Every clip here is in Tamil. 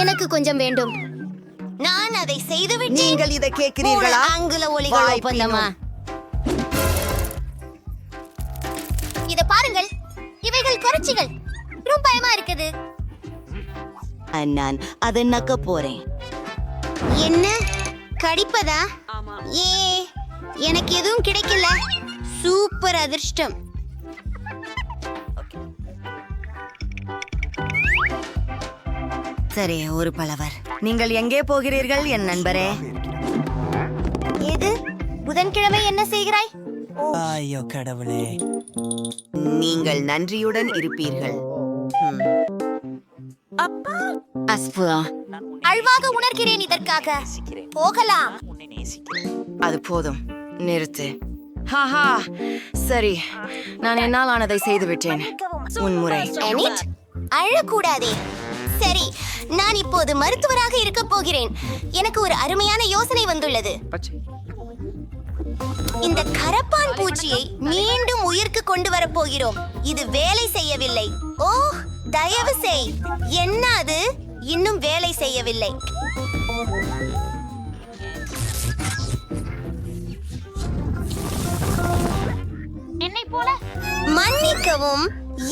எனக்கு கொஞ்சம் வேண்டும். நான் அதை செய்துவிட்டேன். நீங்கள் இதை கேட்கிறீர்களா? ஆங்கில ஒலிகள் ஒப்பந்தமா? இத பாருங்கள், இவைகள் குறைச்சிகள். ரொம்ப பயமா இருக்குது. நான் அதை நக்க போறேன். என்ன கடிப்பதா? ஏ, எனக்கு எதுவும் கிடைக்கல. சூப்பர் அதிர்ஷ்டம். சரி, ஒரு பலவர். நீங்கள் எங்கே போகிறீர்கள் என் நண்பரே? எது? புதன்கிழமை என்ன செய்கிறாய்? ஐயோ கடவுளே, நீங்கள் நன்றியுடன் இருப்பீர்கள். அழ்வாக உணர்கிறேன் இதற்காக. போகலாம். அது போதும், நிறுத்து. ஹாஹா, சரி, நான் என்னால் ஆனதை செய்துவிட்டேன். உன்முறை. அனிட், அழக்கூடாதே. சரி, நான் இப்போது மருத்துவராக இருக்க போகிறேன். எனக்கு ஒரு அருமையான யோசனை வந்துள்ளது. இந்த கரப்பான் பூச்சியை மீண்டும் உயிர்க்கு கொண்டு வரப் போகிறோம். இது வேலை செய்யவில்லை. ஓ, தயவு செய். என்ன அது? இன்னும் வேலை செய்யவில்லை. மன்னிக்கவும்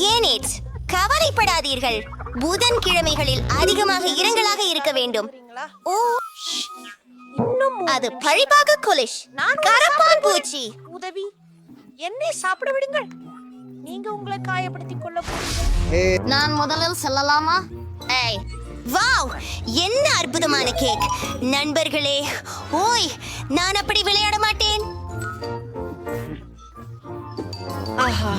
ஏனேட், கவலைப்படாதீர்கள். புதன்கிழமைகளில் அதிகமாக இரங்கலாக இருக்க வேண்டும். ஓ, அது பழிபாக கொலிஷ். கரப்பான் பூச்சி. உதவி, என்னை சாப்பிட விடுங்கள். நீங்க உங்களை காயப்படுத்திக் கொள்ள போறீங்க. நான் முதலில் செல்லலாமா? ஏய், வாவ், என்ன அற்புதமான கேக். நண்பர்களே, ஓய், நான் அப்படி விளையாட மாட்டேன். ஆஹா.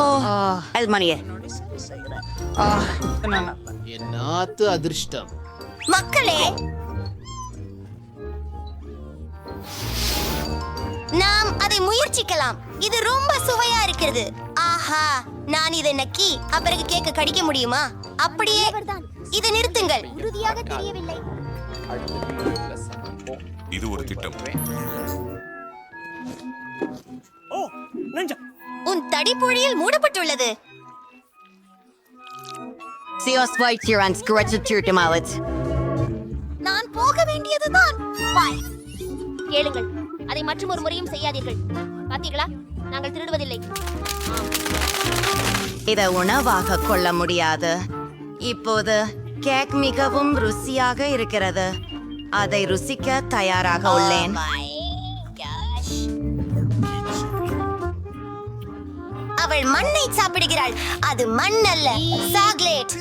ஓ, அல்மானியே. என்னாத்து அதிர்ஷ்டம். மக்களே, நாம் அதை முயற்சிக்கலாம். இது ரொம்ப சுவையா இருக்கிறது. ஆஹா, நான் இதை நக்கி அப்பிறகு கேக்க கடிக்க முடியுமா? அப்படியே இதை நிறுத்துங்கள். உறுதியாக தெரியவில்லை. இது ஒரு திட்டம். உன் தடிப்பொழியில் மூடப்பட்டுள்ளது. நான் போக வேண்டியதுதான். கேளுங்கள், அதை மற்றும் ஒரு முறையும் செய்யாதீர்கள். பார்த்தீர்களா, நாங்கள் திருடுவதில்லை. இதை உணவாக கொள்ள முடியாது. இப்போது கேக் மிகவும் ருசியாக இருக்கிறது. அதை ருசிக்க தயாராக உள்ளேன். அவள் மண்ணை சாப்பிடுகிறாள். அது மண் அல்ல, சாக்லேட்.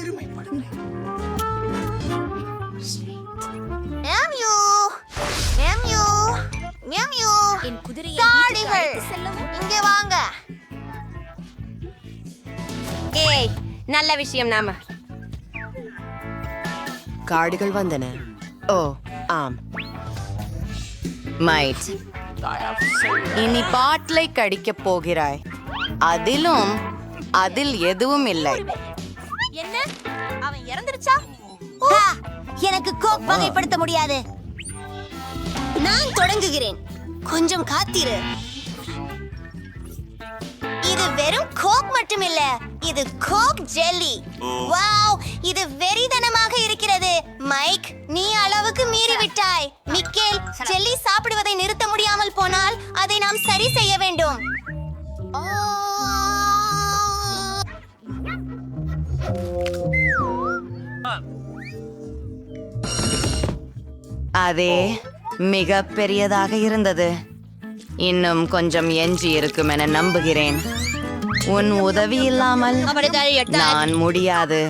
மேம்யூ, மேம்யூ, மேம்யூ. தாடிகள், இங்கே வாங்க. ஏய், நல்ல விஷயம். நாம காடுகள் வந்தன. ஓ, ஆம். மைட், இனி பாட்டிலை கடிக்கப் போகிறாய். அதில் எதுவும் இல்லை. என்ன, அவன் இறந்துருச்சா? எனக்கு கோக் வகைப்படுத்த முடியாது. நான் தொடங்குகிறேன். கொஞ்சம் காத்திரு. இது வெறும் கோக் மட்டுமில்ல, இது கோக் ஜெல்லி. வாவ், இது வெறித்தனமாக இருக்கிறது. மைக், நீ அளவுக்கு மீறி விட்டாய். மிக்கேல், ஜெல்லி சாப்பிடுவதை நிறுத்த முடியாமல் போனால் அதை நாம் சரி செய்ய வேண்டும். அதே மிக பெரியதாக இருந்தது. இன்னும் கொஞ்சம் எஞ்சி இருக்கும் என நம்புகிறேன். உன் உதவி இல்லாமல் நான் முடியாது.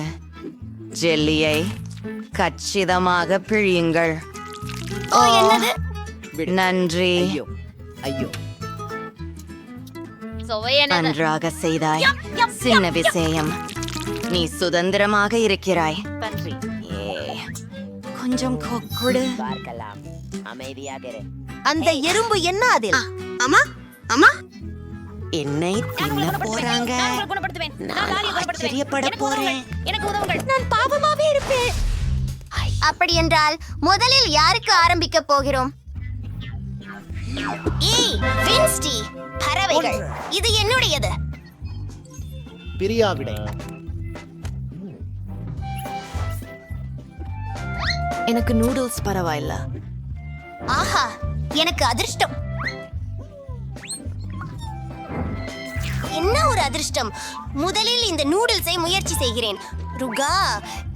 ஜெல்லியை கச்சிதமாக பிழியுங்கள். ஓ, என்னது? நன்றி. ஐயோ, நன்றாக செய்தாய். சின்ன விஷயம். நீ சுதந்திரமாக இருக்கிறாய். ஏ, கொஞ்சம் கொக்குடு. அந்த எறும்பு என்ன அதில்? அம்மா, அம்மா, என்னை தின்ன போறாங்க. நான் ஆச்சரியப்பட போறேன். நான் பாவமாவே இருப்பேன். அப்படி என்றால் முதலில் யாருக்கு ஆரம்பிக்க போகிறோம்? ஏய், வின்ஸ்டி, பறவைகள், இது என்னுடையது. பிரியாவிடை. எனக்கு நூடுல்ஸ் பரவாயில்ல. ஆஹா, எனக்கு அதிர்ஷ்டம். என்ன ஒரு அதிர்ஷ்டம். முதலில் இந்த நூடுல்ஸை முயற்சி செய்கிறேன். ருகா,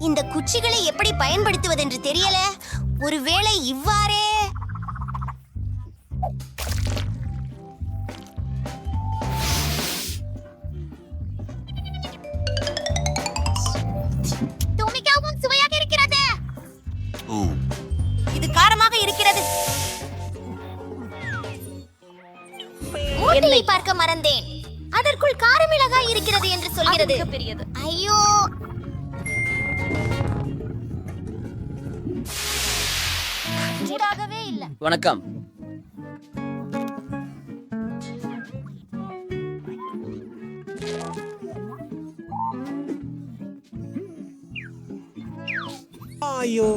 இந்த குச்சிகளை எப்படி பயன்படுத்துவதென்று தெரியல. ஒருவேளை இவ்வாறே. மிகவும் சுவையாக இருக்கிறது. இது காரமாக இருக்கிறது. மூட்டையை பார்க்க மறந்தேன். அதற்குள் காரமிளகாய் இருக்கிறது என்று சொல்கிறது. ஐயோ, சூடாகவே இல்ல. வணக்கம்.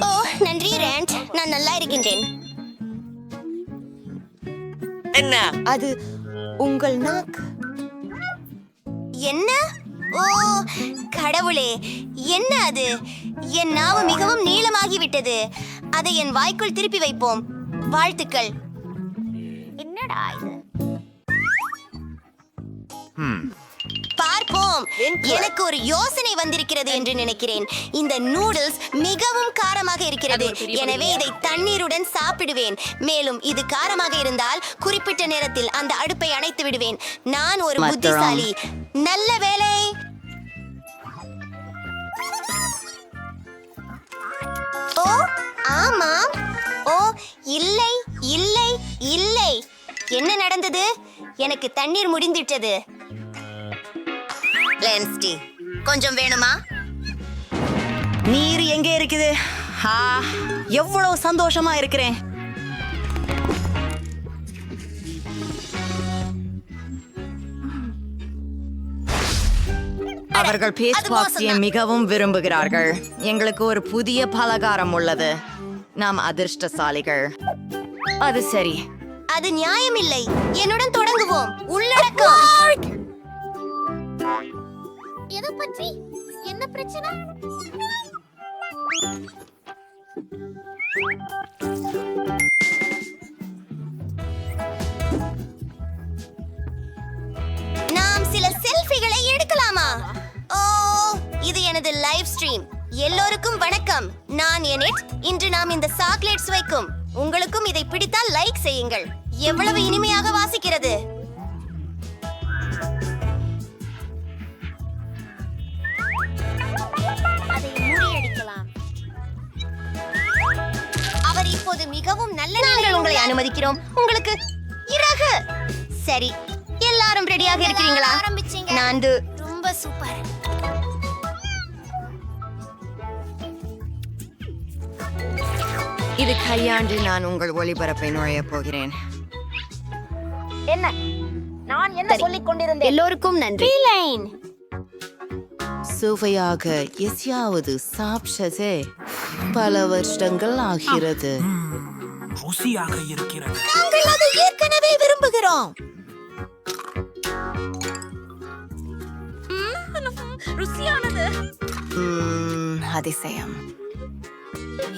ஓ, நன்றி ரேண்ட். நான் நல்லா இருக்கின்றேன். என்ன அது? உங்கள் நாக்கு. என்ன? ஓ கடவுளே, என்ன அது? என் நாவு மிகவும் நீளமாகிவிட்டது. அதை என் வாய்க்குள் திருப்பி வைப்போம். வாழ்த்துக்கள். என்னடா இது? பார்ப்போம். எனக்கு ஒரு யோசனை வந்திருக்கிறது என்று நினைக்கிறேன். இந்த நூடுல்ஸ் மிகவும் காரமாக இருக்கிறது. எனவே இதை தண்ணீருடன் சாப்பிடுவேன். மேலும் இது காரமாக இருந்தால் குறிப்பிட்ட நேரத்தில் அந்த அடுப்பை அணைத்து விடுவேன். நான் ஒரு புத்திசாலி. நல்ல வேலை. ஓ ஆமாம். ஓ இல்லை இல்லை இல்லை. என்ன நடந்தது? எனக்கு தண்ணீர் முடிந்துவிட்டது. லென்ஸ்டி, கொஞ்சம் வேணுமா? நீர் எங்கே இருக்குது? எவ்வளவு சந்தோஷமா இருக்கிறேன். அவர்கள் பேஸ்ட் பாக்ஸியை மிகவும் விரும்புகிறார்கள். எங்களுக்கு ஒரு புதிய பலகாரம் உள்ளது. நாம் அதிர்ஷ்டசாலிகள். அது சரி. அது நியாயமில்லை. என்னுடன் தொடங்குவோம். உள்ளடக்கம். எதை பற்றி? என்ன பிரச்சனை? நாம் சில செல்ஃபிகளை எடுக்கலாமா? ஓ, இது எனது லைவ் ஸ்ட்ரீம். எல்லோருக்கும் வணக்கம். நான் எனிட். இன்று நாம் இந்த சாக்லேட் சுவைக்கும். உங்களுக்கும் இதை பிடித்தால் லைக் செய்யுங்கள். எவ்வளவு இனிமையாக வாசிக்கிறது. அதை முறியடிக்கலாம். அவர் இப்போது மிகவும் நல்ல. நாங்கள் உங்களை அனுமதிக்கிறோம். உங்களுக்கு இறகு. சரி, எல்லாரும் ரெடியாக இருக்கிறீங்களா? ஆரம்பிச்சீங்க. நான் ரொம்ப சூப்பர். இது கையாண்டு நான் உங்கள் ஒளிபரப்பை நுழையப் போகிறேன். என்ன? நான் என்ன சொல்லிக் கொண்டிருந்தேன்? எல்லோருக்கும் நன்றி. லைன். சுவையாக எதையாவது சாப்பிட்டதே பல வருஷங்கள் ஆகிறது. ருசியாக இருக்கிறது. நாங்கள் அதை ஏற்கனவே விரும்புகிறோம். ருசியானது. அதிசயம்.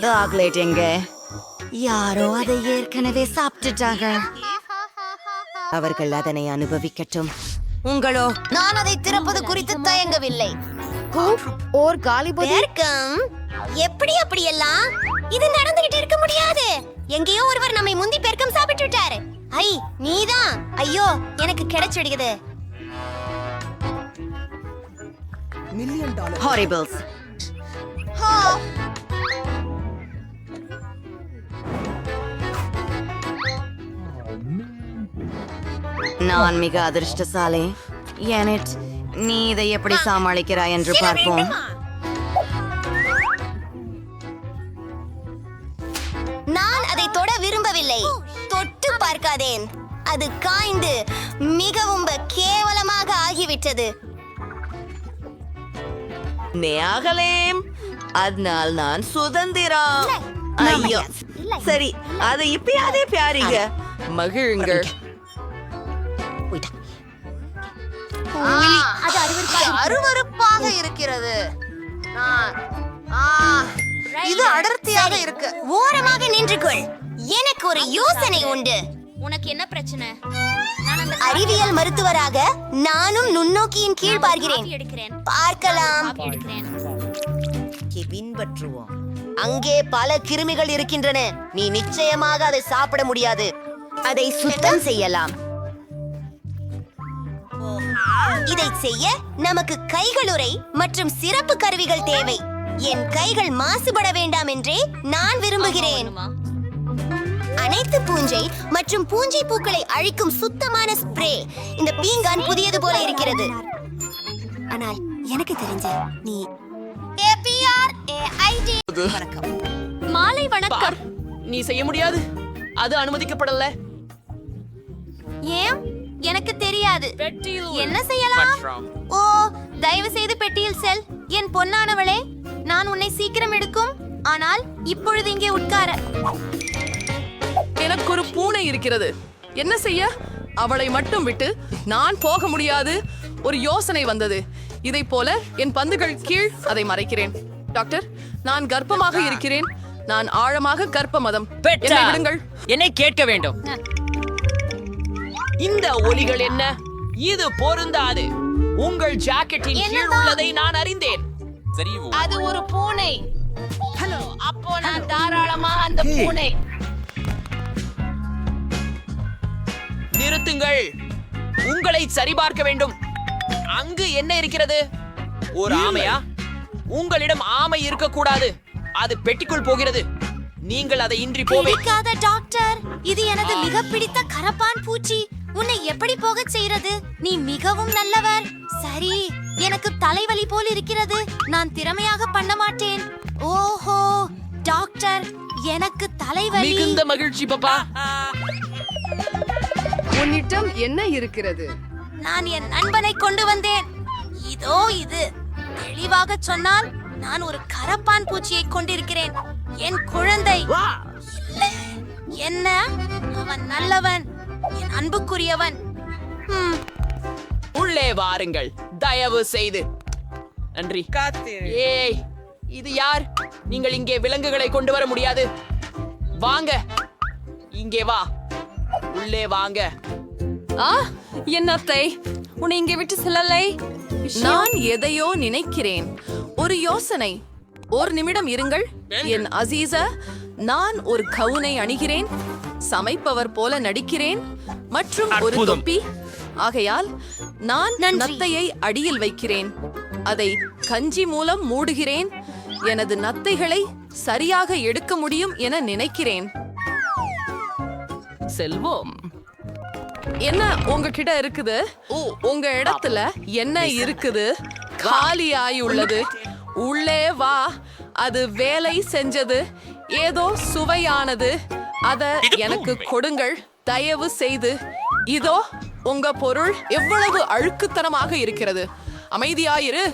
சாக்லேட் எங்க? யாரோ அதை ஏற்கனவே சாப்பிட்டுட்டாங்க. அவர்கள் அதனை அனுபவிக்கட்டும். உங்களோ? நான் அதை திறப்பது குறித்து தயங்கவில்லை. ஓர் காலி பெருக்கம். எப்படி அப்படியெல்லாம்? இது நடந்துகிட்டு இருக்க முடியாது. எங்கேயோ ஒருவர் நம்மை முந்தி பெருக்கம் சாப்பிட்டு விட்டாரு. ஐ, நீதான். ஐயோ, எனக்கு கிடைச்சிடுகிறது. ஹாரிபிள்ஸ். நான் மிக அதிர்ஷ்டசாலி. எனிட், நீ இதை எப்படி சமாளிக்கிறாய் என்று பார்ப்போம். நான் அதை தொட விரும்பவில்லை. தொட்டு பார்க்காதேன். அது காய்ந்து மிகவும் கேவலமாக ஆகிவிட்டது. நேகலேம், அதனால் நான் சுதந்திரம். ஐயோ, சரி, அதை இப்பயாதே பியாரிங்க. மகிழுங்கள். அது அருவருப்பாக இருக்கிறது. இது அடர்த்தியாக இருக்கு. ஓரமாக நின்று கொள். எனக்கு ஒரு யோசனை உண்டு. உனக்கு என்ன பிரச்சனை? அறிவியல் மருத்துவராக நானும் நுண்ணோக்கியின் கீழ் பார்க்கிறேன். எடுக்கிறேன் பார்க்கலாம். எடுக்கிறேன். பின்பற்றுவோம். அங்கே பல கிருமிகள் இருக்கின்றன. நீ நிச்சயமாக அதை சாப்பிட முடியாது. அதை சுத்தம் செய்யலாம். இதை செய்ய நமக்கு கைகளுறை மற்றும் சிறப்பு கருவிகள் தேவை. என் கைகள் மாசுபட வேண்டாம் என்றே நான் விரும்புகிறேன். அனைத்து பூஞ்சை மற்றும் பூஞ்சை பூக்களை அழிக்கும் சுத்தமான ஸ்ப்ரே. இந்த பீங்கான் புதியது போல இருக்கிறது. ஆனால் எனக்கு தெரிஞ்ச நீ மாலை வணக்கம். நீ செய்ய முடியாது, அது அனுமதிக்கப்படல. ஏன்? எனக்கு தெரியாது. என்ன செய்யலாம்? ஓ, தயவு செய்து பெட்டியில் செல். என் பொன்னானவளே, நான் உன்னை சீக்கிரம் எடுக்கும். ஆனால் இப்பொழுது இங்கே உட்கார. எனக்கு ஒரு பூனை இருக்கிறது. என்ன செய்ய? அவளை மட்டும் விட்டு நான் போக முடியாது. ஒரு யோசனை வந்தது. இதை போல என் பந்துகள் கீழ் அதை மறைக்கிறேன். டாக்டர், நான் கர்ப்பமாக இருக்கிறேன். நான் ஆழமாக கர்ப்ப மதம். என்னை விடுங்கள். என்னை கேட்க வேண்டும். இந்த ஒலிகள் என்ன? இது பொருந்தாது. உங்கள் ஜாக்கெட்டின் கீழ் உள்ளதை நான் அறிந்தேன். அது ஒரு பூனை. ஹலோ, அப்போ நான் தாராளமா அந்த பூனை. நிறுத்துங்கள். உங்களை சரிபார்க்க வேண்டும். அங்கு என்ன இருக்கிறது? ஒரு ஆமையா? உங்களிடம் ஆமை இருக்கக்கூடாது. அது பெட்டிக்குள் போகிறது. நீங்கள் அதை இன்றி போவே. பிடிக்காத டாக்டர், இது எனது மிக பிடித்த கரப்பான் பூச்சி. உன்னை எப்படி போகச் செய்யறது? நீ மிகவும் நல்லவர். சரி, எனக்கு தலைவலி போல் இருக்கிறது. நான் திறமையாக பண்ண மாட்டேன். ஓஹோ டாக்டர், எனக்கு தலைவலி. மிகுந்த மகிழ்ச்சி பாப்பா. உன்னிடம் என்ன இருக்கிறது? நான் என் நண்பனை கொண்டு வந்தேன். இதோ இது. தெளிவாக சொன்னால் நான் ஒரு கரப்பான் பூச்சியை கொண்டிருக்கிறேன். என் குழந்தை. இல்லை. என்ன? அவன் நல்லவன், என் அன்புக்குரியவன். உள்ளே வாருங்கள், தயவு செய்து. நன்றி. ஏய், இது யார்? நீங்கள் இங்கே விலங்குகளை கொண்டு வர முடியாது. வாங்க, இங்கே வா. உள்ளே வாங்க. என்னத்தை உன்னை இங்கே விட்டு செல்லலை. நான் எதையோ நினைக்கிறேன். ஒரு யோசனை. ஒரு நிமிடம் இருங்கள் என் அசீசா. நான் ஒரு கவுனை அணிகிறேன், சமைப்பவர் போல நடிக்கிறேன் மற்றும் ஒரு தொப்பி. ஆகையால் நான் நத்தையை அடியில் வைக்கிறேன். அதை கஞ்சி மூலம் மூடுகிறேன். எனது நத்தைகளை சரியாக எடுக்க முடியும் என நினைக்கிறேன். செல்வோம். என்ன உங்ககிட்ட இருக்குது? உங்க இடத்துல என்ன இருக்குது? காலியாய் உள்ளது. உள்ளே வா. அது வேலை செஞ்சது. ஏதோ சுவையானது. அத எனக்கு கொடுங்கள் தயவு செய்து. இதோ உங்க பொருள். எவ்வளவு அழுக்குத்தனமாக இருக்கிறது. அமைதியாயிரு.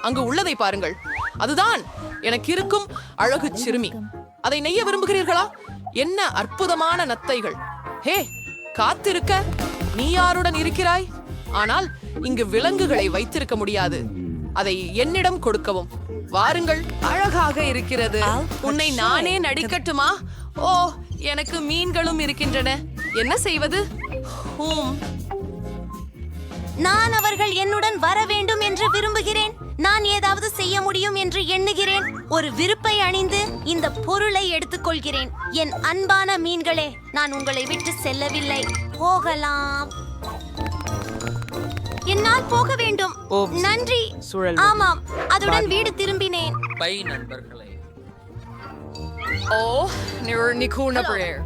அங்கு உள்ளதை பாருங்கள். அதுதான் எனக்கு இருக்கும் அழகு சிறுமி. அதை நெய்ய விரும்புகிறீர்களா? என்ன அற்புதமான நத்தைகள். ஹே, காத்திருக்க. நீ யாருடன் இருக்கிறாய்? ஆனால் இங்கு விலங்குகளை வைத்திருக்க முடியாது. அதை என்னிடம் கொடுக்கவும். வாருங்கள். அழகாக இருக்கிறது. உன்னை நானே நடிக்கட்டுமா? ஓ, எனக்கு மீன்களும் இருக்கின்றன. என்ன செய்வது? நான் அவர்கள் என்னுடன் வர வேண்டும் என்று விரும்புகிறேன். நான் ஏதாவது செய்ய முடியும் என்று எண்ணுகிறேன். ஒரு விருப்பை அணிந்து இந்த பொருளை எடுத்துக்கொள்கிறேன். என் அன்பான மீன்களே, நான் உங்களை விட்டு செல்லவில்லை. போகலாம். என்னால் போக வேண்டும். நன்றி. ஆமாம், அதுடன் வீடு திரும்பினேன். பை நண்பர்களே. ஓ,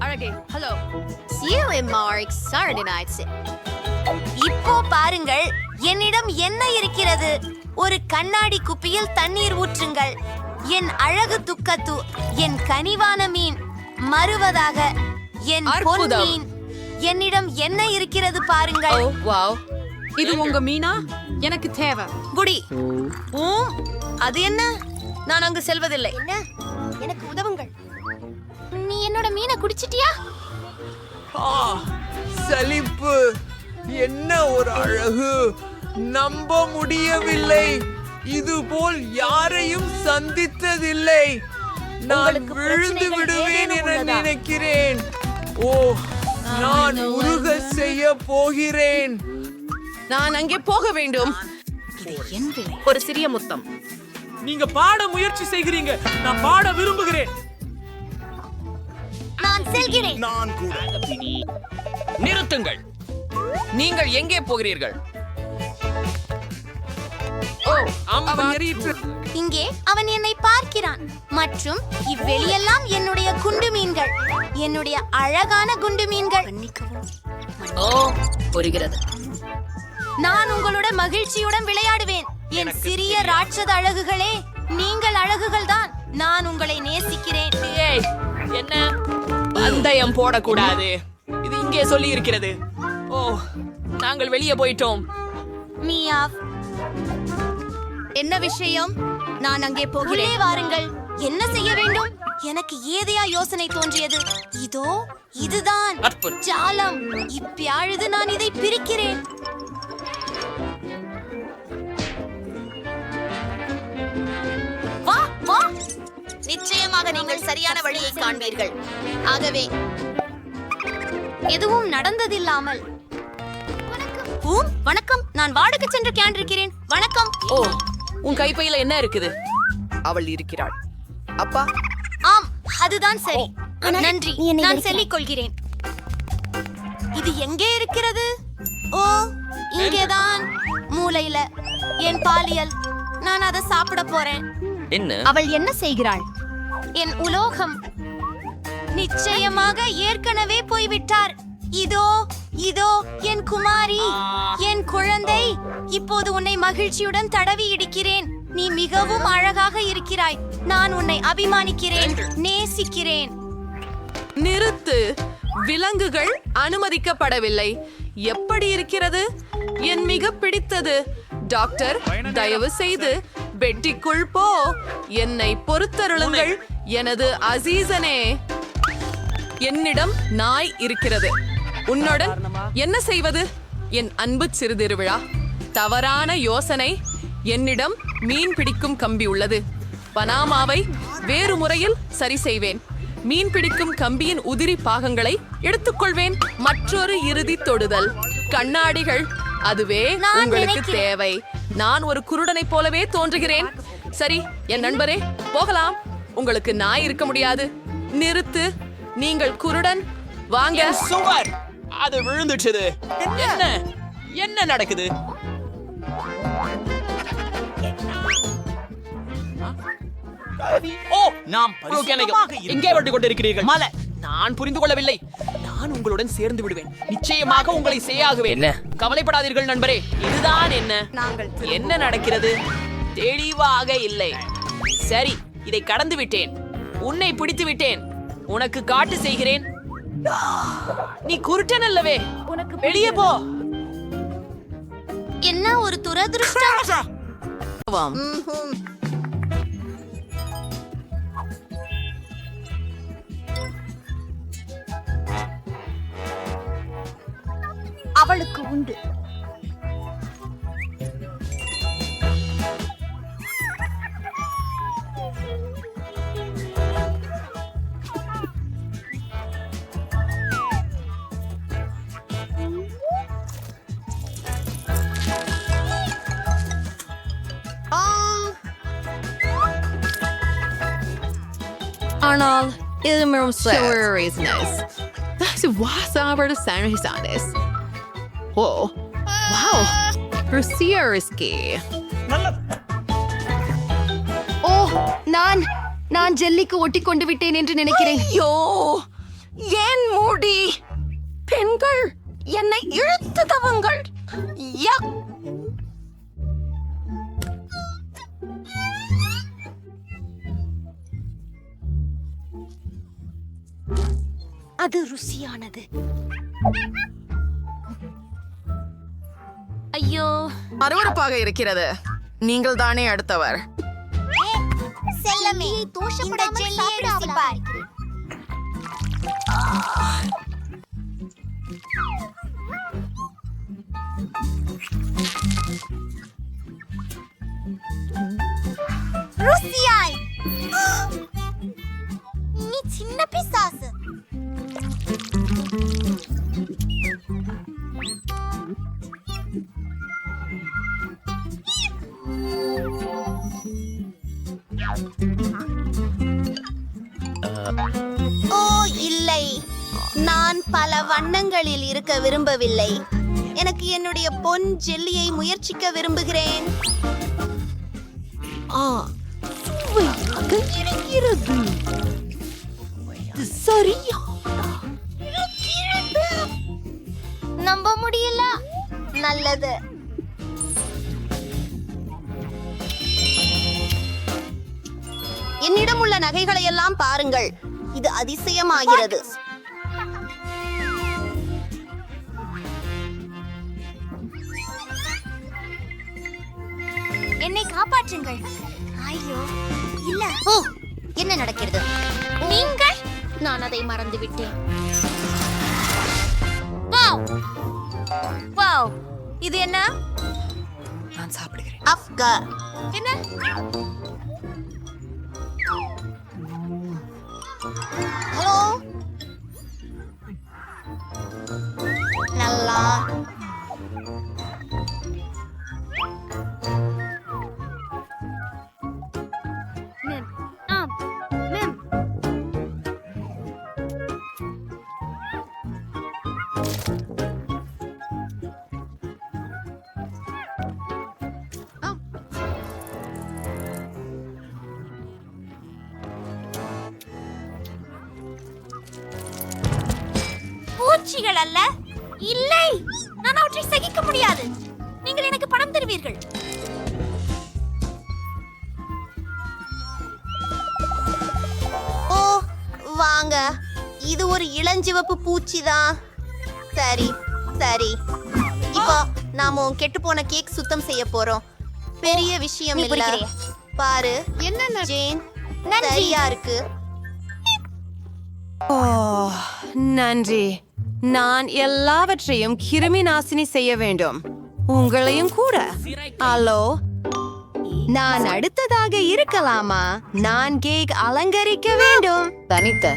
அழகே. Hello. See you in Mark Saturday nights. இப்போ பாருங்கள், என்னிடம் என்ன இருக்கிறது? ஒரு கண்ணாடி குப்பியில் தண்ணீர் ஊற்றுங்கள். என் அழகு துக்கத்து, என் கனிவான மீன் மறுவதாக, என் பொன் மீன். என்னிடம் என்ன இருக்கிறது பாருங்கள். வாவ், இது உங்க மீனா? எனக்கு தேவை. குடி. அது என்ன? நான் அங்கு செல்வதில்லை. என்ன? எனக்கு உதவுங்கள். நீ என்னோட மீனை குடிச்சிட்டியா? சலிப்பு. என்ன ஒரு அழகு. நம்ப முடியவில்லை. இதுபோல் யாரையும் சந்தித்ததில்லை. நான் உங்களுக்கு விழுந்து பிரச்சனைகள் விடுவேன் ஏதேனும் என உள்ளதா? நினைக்கிறேன். ஓ, நான் உருக செய்ய போகிறேன். நான் அங்கே போக வேண்டும். ஒரு சிறிய முத்தம். நீங்க பாட முயற்சி செய்கிறீங்க. நான் பாட விரும்புகிறேன். நான் செல்கிறேன். நிறுத்துங்கள். நீங்கள் எங்கே போகிறீர்கள்? ஓ, அவன் எறியிற்று. இங்கே அவன் என்னை பார்க்கிறான். மற்றும் இவ்வெளியெல்லாம் என்னுடைய குண்டு மீன்கள், என்னுடைய அழகான குண்டு மீன்கள். ஓ புரிகிறது. நான் உங்களோட மகிழ்ச்சியுடன் விளையாடுவேன். என் சிறிய ராட்சத அழகுகளே, நீங்கள் அழகுகள் தான். நான் உங்களை நேசிக்கிறேன். ஏய், என்ன பந்தயம் போடக்கூடாது. இது இங்கே சொல்லி இருக்கிறது. ஓ, நாங்கள் வெளியே போயிட்டோம். மியாவ். என்ன விஷயம்? நான் அங்கே உள்ளே போகிறேன். வாருங்கள். என்ன செய்ய வேண்டும்? எனக்கு ஏதையா யோசனை தோன்றியது. இதோ இதுதான் அற்புதம். ஜாலம். இப்பொழுது நான் இதை பிரிக்கிறேன். வா வா. நிச்சயமாக நீங்கள் சரியான வழியை காண்பீர்கள். ஆகவே எதுவும் நடந்ததில்லாமல். வணக்கம். நான் வாடகை சென்று கேண்டிருக்கிறேன். வணக்கம். ஓ, உன் கைப்பையில என்ன இருக்குது? அவள் இருக்கிறாள். அப்பா, ஆம், அதுதான் சரி. நன்றி. நான் சொல்லிக் கொள்கிறேன். இது எங்கே இருக்கிறது? ஓ, இங்கேதான், மூலையில. என் பாலியல். நான் அதை சாப்பிட போறேன். என்ன? அவள் என்ன செய்கிறாள்? என் உலோகம் நிச்சயமாக ஏற்கனவே போய்விட்டார். இதோ இதோ என் குமாரி, என் குழந்தை. இப்போது உன்னை மகிழ்ச்சியுடன் தடவி இடிக்கிறேன். நீ மிகவும் அழகாக இருக்கிறாய். நான் உன்னை அபிமானிக்கிறேன், நேசிக்கிறேன். நிறுத்து. விலங்குகள் அனுமதிக்கப்படவில்லை. எப்படி இருக்கிறது? என் மிக பிடித்தது. டாக்டர், தயவு செய்து பெட்டிக்குள் போ. என்னை பொறுத்தருளுங்கள் எனது அசீசனே. என்னிடம் நாய் இருக்கிறது. உன்னுடன் என்ன செய்வது? என் அன்பு சிறுதிருவிழா. தவறான யோசனை. என்னிடம் மீன் பிடிக்கும் கம்பி உள்ளது. பனாமாவை வேறு முறையில் சரி செய்வேன். மீன் பிடிக்கும் கம்பியின் உதிரி பாகங்களை எடுத்துக்கொள்வேன். மற்றொரு இறுதி தொடுதல். கண்ணாடிகள். அதுவே உங்களுக்கு தேவை. நான் ஒரு குருடனைப் போலவே தோன்றுகிறேன். சரி, என் நண்பரே, போகலாம். உங்களுக்கு நாய் இருக்க முடியாது. நிறுத்து. நீங்கள் குருடன். வாங்க. சுவர். அது விழுந்துட்டது. என்ன என்ன நடக்குது? ஓ, நாம் எங்கே வந்து கொண்டிருக்கிறீர்கள்? மலை. நான் புரிந்து கொள்ளவில்லை. நான் உங்களுடன் சேர்ந்து விடுவேன். நிச்சயமாக உங்களை செய்யாகுவேன். கவலைப்படாதீர்கள் நண்பரே. இதுதான் என்ன? என்ன நடக்கிறது? தெளிவாக இல்லை. சரி, இதை கடந்து விட்டேன். உன்னை பிடித்து விட்டேன். உனக்கு காட்டு செய்கிறேன். நீ குருட்டன் அல்லவே. வெளியே போ. என்ன ஒரு துரதிருஷ்டம். அவளுக்கு உண்டு. ஆனால் இது மிகவும் nice. வாசாவோட சானிஸ். ஓ, வாவ். ருசியா ரிஸ்கி. ஓ, நான் ஜெல்லிக்கு ஒட்டி கொண்டு விட்டேன் என்று நினைக்கிறேன். ஐயோ, ஏன் மூடி? பெண்கள் என்னை இழுத்துதவங்கள். யக். அது ருசியானது. ஐயோ, அருவருப்பாக இருக்கிறது. நீங்கள் தானே அடுத்தவர். செல்லமே, இந்த ஜெல்லியை ருசிப்பார். ருசியாய். பல வண்ணங்களில் இருக்க விரும்பவில்லை. எனக்கு என்னுடைய பொன் ஜெல்லியை முயற்சிக்க விரும்புகிறேன். நம்ப முடியல. நல்லது. என்னிடம் உள்ள நகைகளை எல்லாம் பாருங்கள். இது அதிசயமாகிறது. என்னை காப்பாற்றுங்கள். ஐயோ இல்ல. ஓ, என்ன நடக்கிறது? நீங்கள்? நான் அதை மறந்து விட்டேன். வாவ், இது என்ன? நான் சாப்பிடுகிறேன். அஃப்கா என்ன? ஹலோ, நல்லா. பூச்சிகள் அல்ல. இல்லை, நான் அவற்றை சகிக்க முடியாது. நீங்கள் எனக்கு பணம் தருவீர்கள். ஓ வாங்க, இது ஒரு இளஞ்சிவப்பு பூச்சிதான். சரி சரி, இப்போ நாம கெட்டுப்போன கேக் சுத்தம் செய்ய போறோம். பெரிய விஷயம் இல்ல. பாரு என்ன ஜேன், சரியா இருக்கு. ஓ நன்றி. நான் எல்லாவற்றையும் கிருமி நாசினி செய்ய வேண்டும், உங்களையும் கூட. ஹலோ, நான் அடுத்ததாக இருக்கலாமா? நான் கேக் அலங்கரிக்க வேண்டும். தனித்த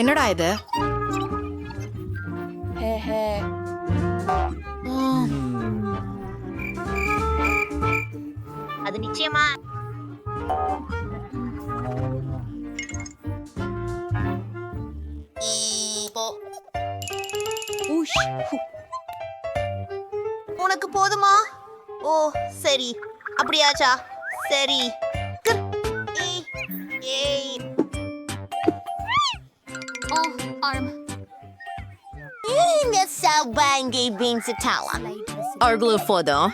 என்னடா இது? அது நிச்சயமா உனக்கு போதுமா? ஓ சரி, அப்படியாச்சா? சரி. ஏய், ஏய். ஓ ஆர்ம். இங்க சபாங்கி பீன்ஸ் டாலா. அவர்களு போதும்.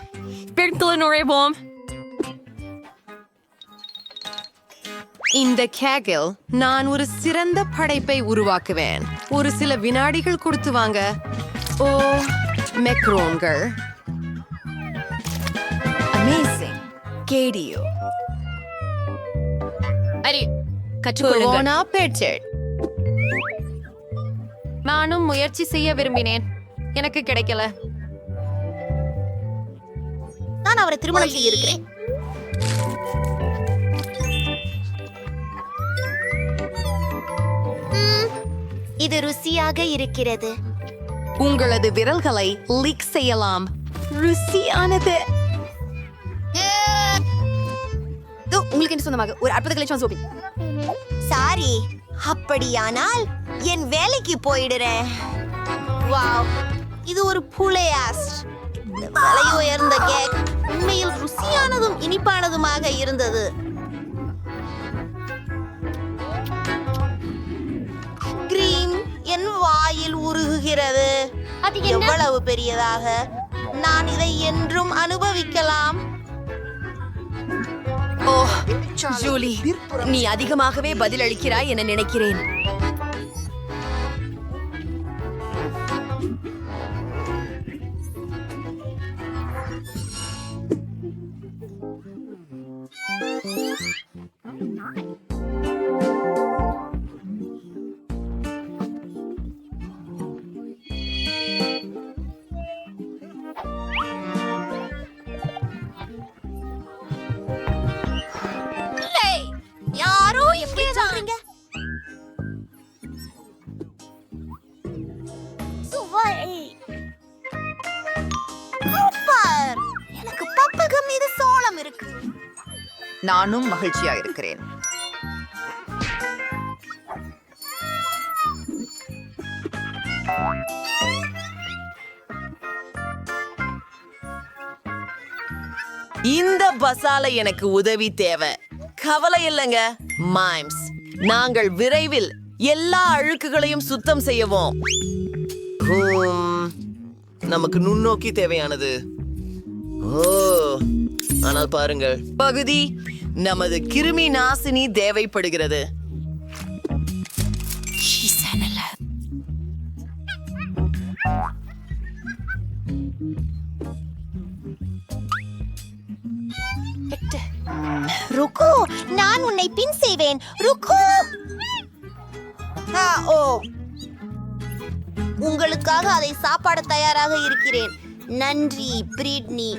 பெண்களை நுழைவோம். இந்த கேக்கில் நான் ஒரு சிறந்த படைப்பை உருவாக்குவேன். ஒரு சில வினாடிகள் கொடுத்து வாங்க. ஓ மெக்ரோன்கள். Amazing. கேடியோ. அரி கற்றுக்கொள்ளுங்கள். போனா பெட்செட். நானும் முயற்சி செய்ய விரும்பினேன், எனக்கு கிடைக்கல. நான் அவரை திருமணம் செய்ய இருக்கிறேன். இது ருசியாக இருக்கிறது. உங்களது விரல்களை லீக் செய்யலாம். ருசியானது. உங்களுக்கு என்ன சொந்தமாக ஒரு அற்புத கலெக்ஷன் சோபி. சாரி, அப்படியானால் என் வேலைக்கு போயிடுறேன். வாவ், இது ஒரு புளையாஸ்ட். இந்த விலை உயர்ந்த கேக் உண்மையில் ருசியானதும் இனிப்பானதுமாக இருந்தது. கிரீம் என் வாயில் உருகுகிறது. எவ்வளவு பெரியதாக! நான் இதை என்றும் அனுபவிக்கலாம். ஓ ஜூலி, நீ அதிகமாகவே பதிலளிக்கிறாய் என நினைக்கிறேன். யாரோ எப்படி சொல்றீங்க? சூப்பர்! எனக்கு பப்பகம் மீது சோளம் இருக்கு. நானும் மகிழ்ச்சியா இருக்கிறேன். இந்த பசால எனக்கு உதவி தேவை. கவலை இல்லைங்க மைம்ஸ். நாங்கள் விரைவில் எல்லா அழுக்குகளையும் சுத்தம் செய்யவோம். நமக்கு நுண்ணோக்கி தேவையானது. ஓ, ஆனால் பாருங்கள், பகுதி நமது கிருமி நாசினி தேவைப்படுகிறது. ருக்கு, நான் உன்னை பின் செய்வேன். ருக்கு. ஓ, உங்களுக்காக அதை சாப்பாட தயாராக இருக்கிறேன். நன்றி பிரிட்னி.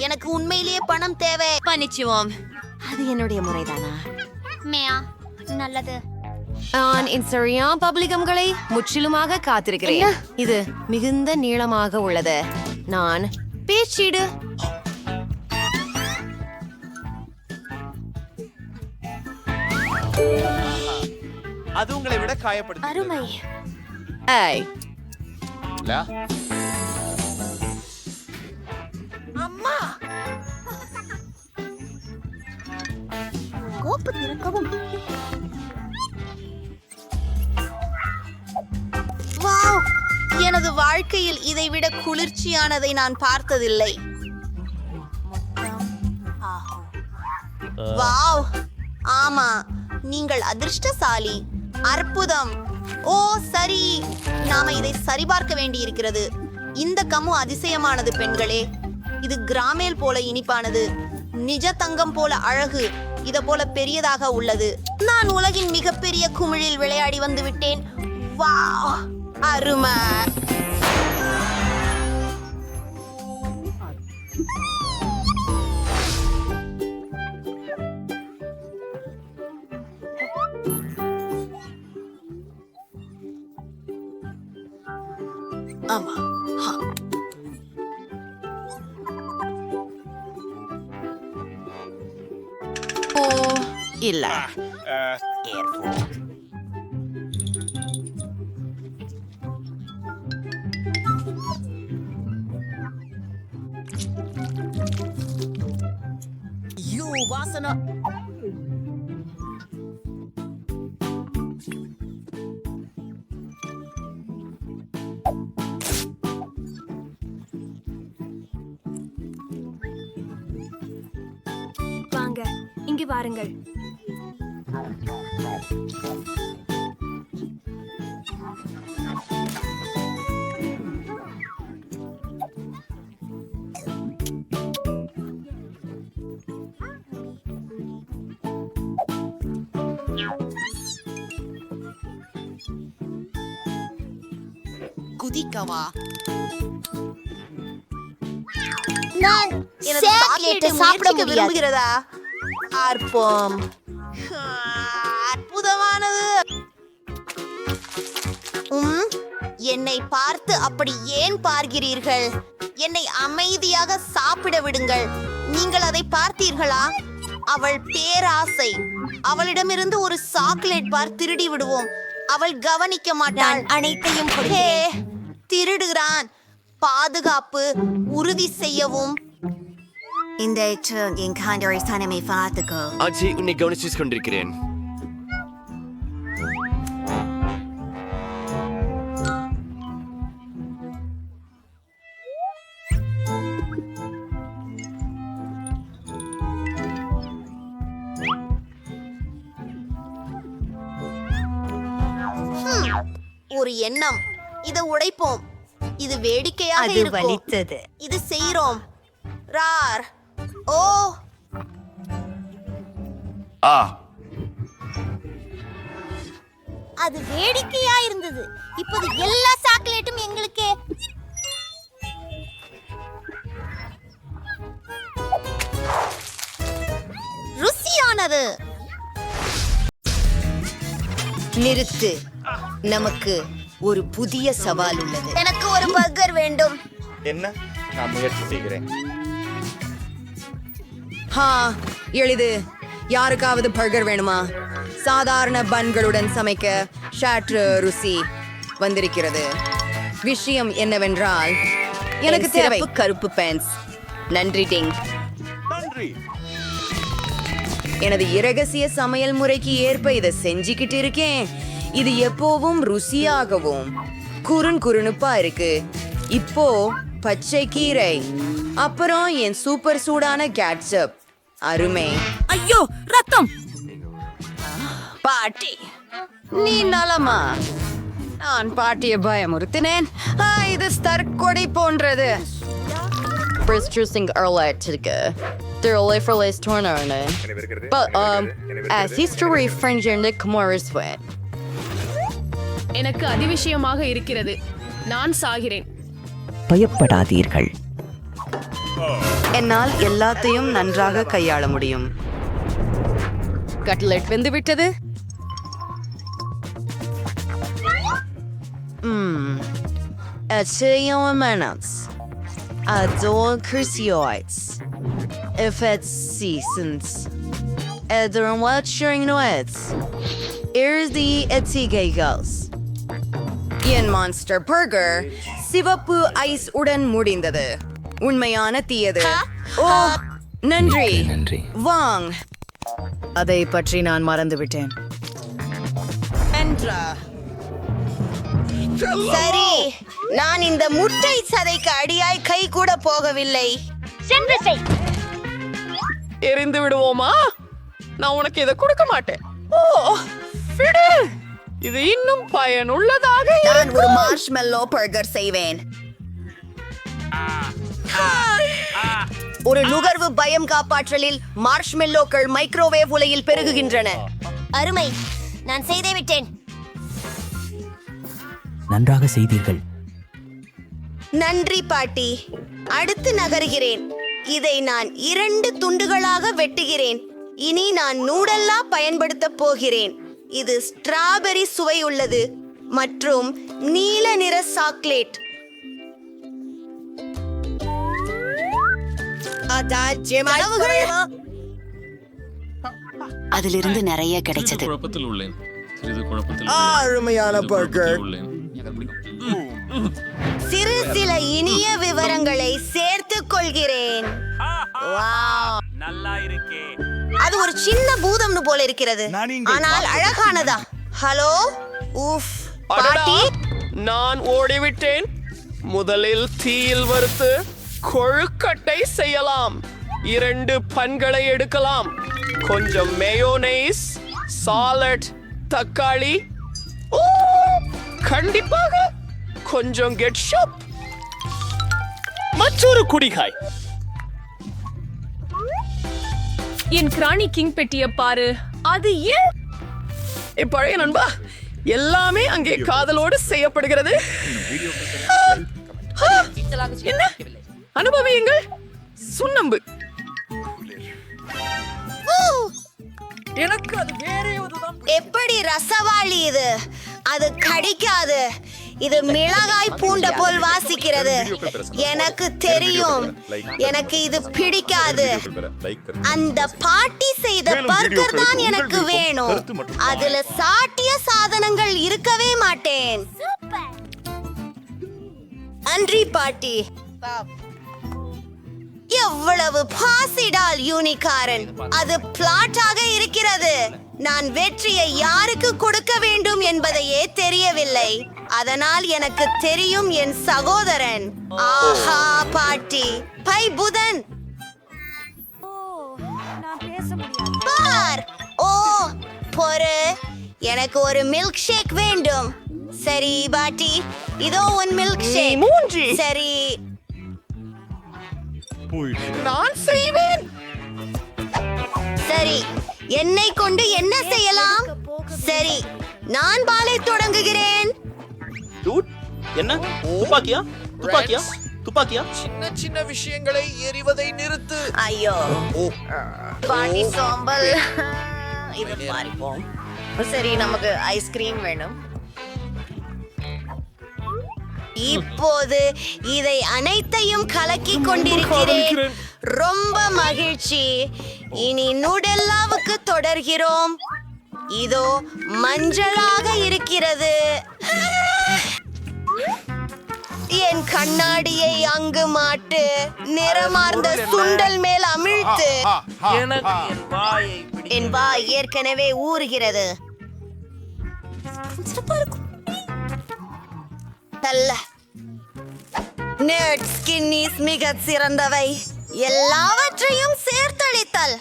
எனக்கு உண்மையிலேயே பணம் தேவை. மன்னிச்சுவோம். அது என்னுடைய முறைதானா? மேயா, நல்லது. நான் இன்ஸ்டாகிராம் பப்ளிகம்களை முற்றிலுமாக காத்திருக்கிறேன். இது மிகுந்த நீளமாக உள்ளது. நான் பேச்சிடு. அது உங்களை விட காயப்படுது. அருமை. ஏய், அம்மா, கோப்பு திறக்கவும். வாவ், எனது வாழ்க்கையில் இதைவிட குளிர்ச்சியானதை நான் பார்த்ததில்லை. வாவ், ஆமா, நீங்கள் அதிர்ஷ்டசாலி. அற்புதம். ஓ சரி, நாம இதை சரிபார்க்க வேண்டியிருக்கிறது. இந்த கம்மு அதிசயமானது பெண்களே. இது கிராமேல் போல இனிப்பானது, நிஜ தங்கம் போல அழகு, இத போல பெரியதாக உள்ளது. நான் உலகின் மிகப்பெரிய குமிழில் விளையாடி வந்து விட்டேன். வாவ், அருமை. ஆமா. ஓ இல்ல. வாசனா வாங்க, இங்கு வாருங்கள். குதிக்கவா? நான் சாக்லேட்டை சாப்பிட விரும்புகிறதா? ஆர்ப்பம். அற்புதமானது. என்னை பார்த்து அப்படி ஏன் பார்க்கிறீர்கள்? என்னை அமைதியாக சாப்பிட விடுங்கள். நீங்கள் அதை பார்த்தீர்களா? அவள் பேராசை. அவளிடமிருந்து ஒரு சாக்லேட் பார் திருடி விடுவோம். அவள் கவனிக்க மாட்டாள். அனைத்தையும் திருடுகிறான். பாதுகாப்பு உறுதி செய்யவும். இந்த என் காண்டரை சனமை பார்த்துக்கோ. அஜய், உன்னை கவனிச்சு கொண்டிருக்கிறேன். ஒரு எண்ணம். இதை உடைப்போம். இது வேடிக்கையாக இருக்கும். வலித்தது. இது செய்றோம். ரார். ஓ, அது வேடிக்கையா இருந்தது. இப்போது எல்லா சாக்லேட்டும் எங்களுக்கே. ருசியானது. நிறுத்து. நமக்கு ஒரு புதிய சவால் உள்ளது. எனக்கு ஒரு பர்கர் வேண்டும். என்ன? நான் முயற்சி செய்கிறேன். எளிது. யாருக்காவது பர்கர் வேணுமா? சாதாரண பன்களுடன் சமைக்க ஷாட்ரு ருசி வந்திருக்கிறது. விஷயம் என்னவென்றால் எனக்கு தேவை கருப்பு பென்ஸ். நன்றி டிங். நன்றி. எனது இரகசிய சமையல் முறைக்கு ஏற்ப இதை செஞ்சுக்கிட்டு இருக்கேன். இது எப்போவும் ருசியாகவும் குறுனுப்பா இருக்கு. இப்போ பச்சை கீரை, அப்புறம் என் சூப்பர் சூடான கேட்சப். அருமை. ஐயோ ரத்தம். பாட்டி, நீ நலமா? நான் பாட்டியை பயமுறுத்தினேன். இது தற்கொலை போன்றது. Prostressing earlier the Olifrolase Tornone. But as history French Nick Morris went. எனக்கு அதிவிஷயமாக இருக்கிறது. நான் சாகிறேன். பயப்படாதீர்கள். என்னால் எல்லாத்தையும் நன்றாக கையாள முடியும். கட்லெட் வெந்து விட்டது. Achievements. Adore crucioids. If it's seasons. Edron watching noise. Here's the etigagos. N monster burger சிவப்பு ஐஸ் உடன் முடிந்தது. உண்மையான தீயது. ஓ நன்றி. வாங். அதை பற்றி நான் மறந்துவிட்டேன். சரி, நான் இந்த முட்டை சதைக்கு அடியாய் கை கூட போகவில்லை. எரிந்து விடுவோமா? நான் உனக்கு இதை கொடுக்க மாட்டேன். ஓ விடு. இது இன்னும் பயனுள்ளதாக நான் ஒரு மார்ஷ்மெல்லோ பர்கர் செய்வேன். ஒரு நுகர்வு பயம் காப்பாற்றலில் மார்ஷ்மெல்லோக்கள் மைக்ரோவேவ் உலையில் பெருகுகின்றன. அருமை, நான் செய்தே விட்டேன். நன்றாக செய்தீர்கள். நன்றி பாட்டி. அடுத்து நகர்கிறேன். இதை நான் 2 துண்டுகளாக வெட்டுகிறேன். இனி நான் நூடல்லா பயன்படுத்தப் போகிறேன். இது ஸ்ட்ராபெரி சுவை உள்ளது மற்றும் நீல நிற சாக்லேட். அதிலிருந்து நிறைய கிடைச்சது. குழப்பத்தில் உள்ளேன். சிறிது குழப்பத்தில் அருமையான பர்கர். சிறு சில இனிய விவரங்களை சேர்த்துக் கொள்கிறேன். நல்லா இருக்கே. அது ஒரு சின்ன பூதம்னு போல இருக்கிறது, ஆனால் அழகானதா. ஹலோ, ஊஃப் பாட்டி. நான் ஓடிவிட்டேன். முதலில் தீயில் வறுத்து கொழுக்கட்டை செய்யலாம். 2 பன்களை எடுக்கலாம். கொஞ்சம் மேயோனைஸ், சாலட், தக்காளி, ஓ கண்டிப்பாக கொஞ்சம் கெட்ஷப், மற்றொரு குடிகாய். என் கிராணி கிங் பெட்டிய பாரு. அது ஏன் பழைய நண்பா, எல்லாமே அங்கே காதலோடு செய்யப்படுகிறது. என்ன அனுபவியுங்கள். சுண்ணம்பு. எனக்கு அது வேற ஒன்றுதான். எப்படி ரசவாளி இது? அது கடிக்காது. இது மிளகாய் பூண்ட போல் வாசிக்கிறது. எனக்கு தெரியும், எனக்கு இது பிடிக்காது. அந்த பாட்டி செய்த பர்கர் தான் எனக்கு வேணும். அதுல சாட்டிய சாதனங்கள் இருக்கவே மாட்டேன். நன்றி பாட்டி. எவ்வளவு பாசிடால் யூனிகாரன். அது பிளாட்டாக இருக்கிறது. நான் வெற்றியை யாருக்கு கொடுக்க வேண்டும் என்பதையே தெரியவில்லை. அதனால் எனக்கு தெரியும் என் சகோதரன். ஆஹா பாட்டி. பை புதன். பார். ஓ பொறு. எனக்கு ஒரு மில்க் ஷேக் வேண்டும். சரி பாட்டி, இதோ உன் மில்க் ஷேக். சரி, நான் செய்வேன். சரி, என்னை கொண்டு என்ன செய்யலாம்? சரி, நான் பாலை தொடங்குகிறேன். என்ன துப்பாக்கியா? துப்பாக்கியா? துப்பாக்கியா? சின்ன சின்ன விஷயங்களை எரிவதை நிறுத்து. ஐயோ பாட்டி சோம்பல். இது மாறிப்போம். சரி, நமக்கு ஐஸ்கிரீம் வேணும். இப்போது இதை அனைத்தையும் கலக்கி கொண்டிருக்கிறேன். ரொம்ப மகிழ்ச்சி. இனி நூடெல்லாவுக்கு தொடர்கிறோம். இதோ மஞ்சளாக இருக்கிறது. என் கண்ணாடியை அங்கு மாட்டு, நிறமார்ந்த சுண்டல் மேல் அமிழ்த்து. என் வாய் ஏற்கனவே ஊறுகிறது. அல்ல, நெட் ஸ்கின்னிஸ் மிக சிறந்தவை. எல்லாவற்றையும் சேர்த்தளித்தல்.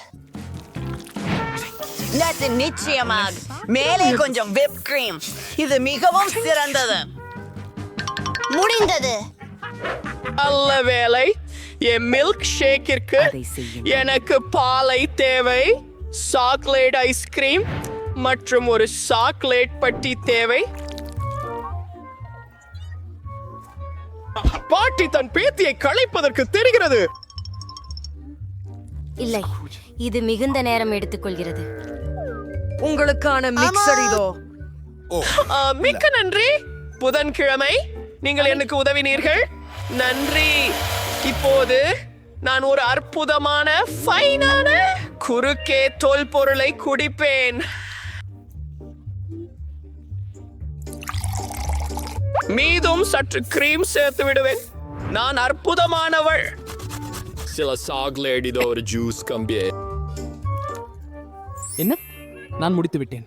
நிச்சயமாக மேலே கொஞ்சம் whipped cream. இது மிகவும் சிறந்தது. முடிந்தது. அல்ல வேலை, என் மில்க் ஷேக்கிற்கு எனக்கு பாலை தேவை, சாக்லேட் ஐஸ்கிரீம் மற்றும் ஒரு சாக்லேட் பட்டி தேவை. பாட்டி தன் பேத்தியை களைப்பதற்கு தெரிகிறது. இல்லை, இது மிகுந்த நேரம் எடுத்துக்கொள்கிறது. உங்களுக்கான மிக்சர் இதோ. மிக்க நன்றி. புதன்கிழமை நீங்கள் எனக்கு உதவினீர்கள். நன்றி. இப்போது நான் ஒரு அற்புதமான ஃபைனான குறுக்கே தோல் பொருளை குடிப்பேன். மீதும் சற்று கிரீம் சேர்த்து விடுவேன். நான் அற்புதமானவள். சில சாக்லேட் இதோ ஒரு ஜூஸ் கம்பியே. என்ன? நான் முடித்து விட்டேன்.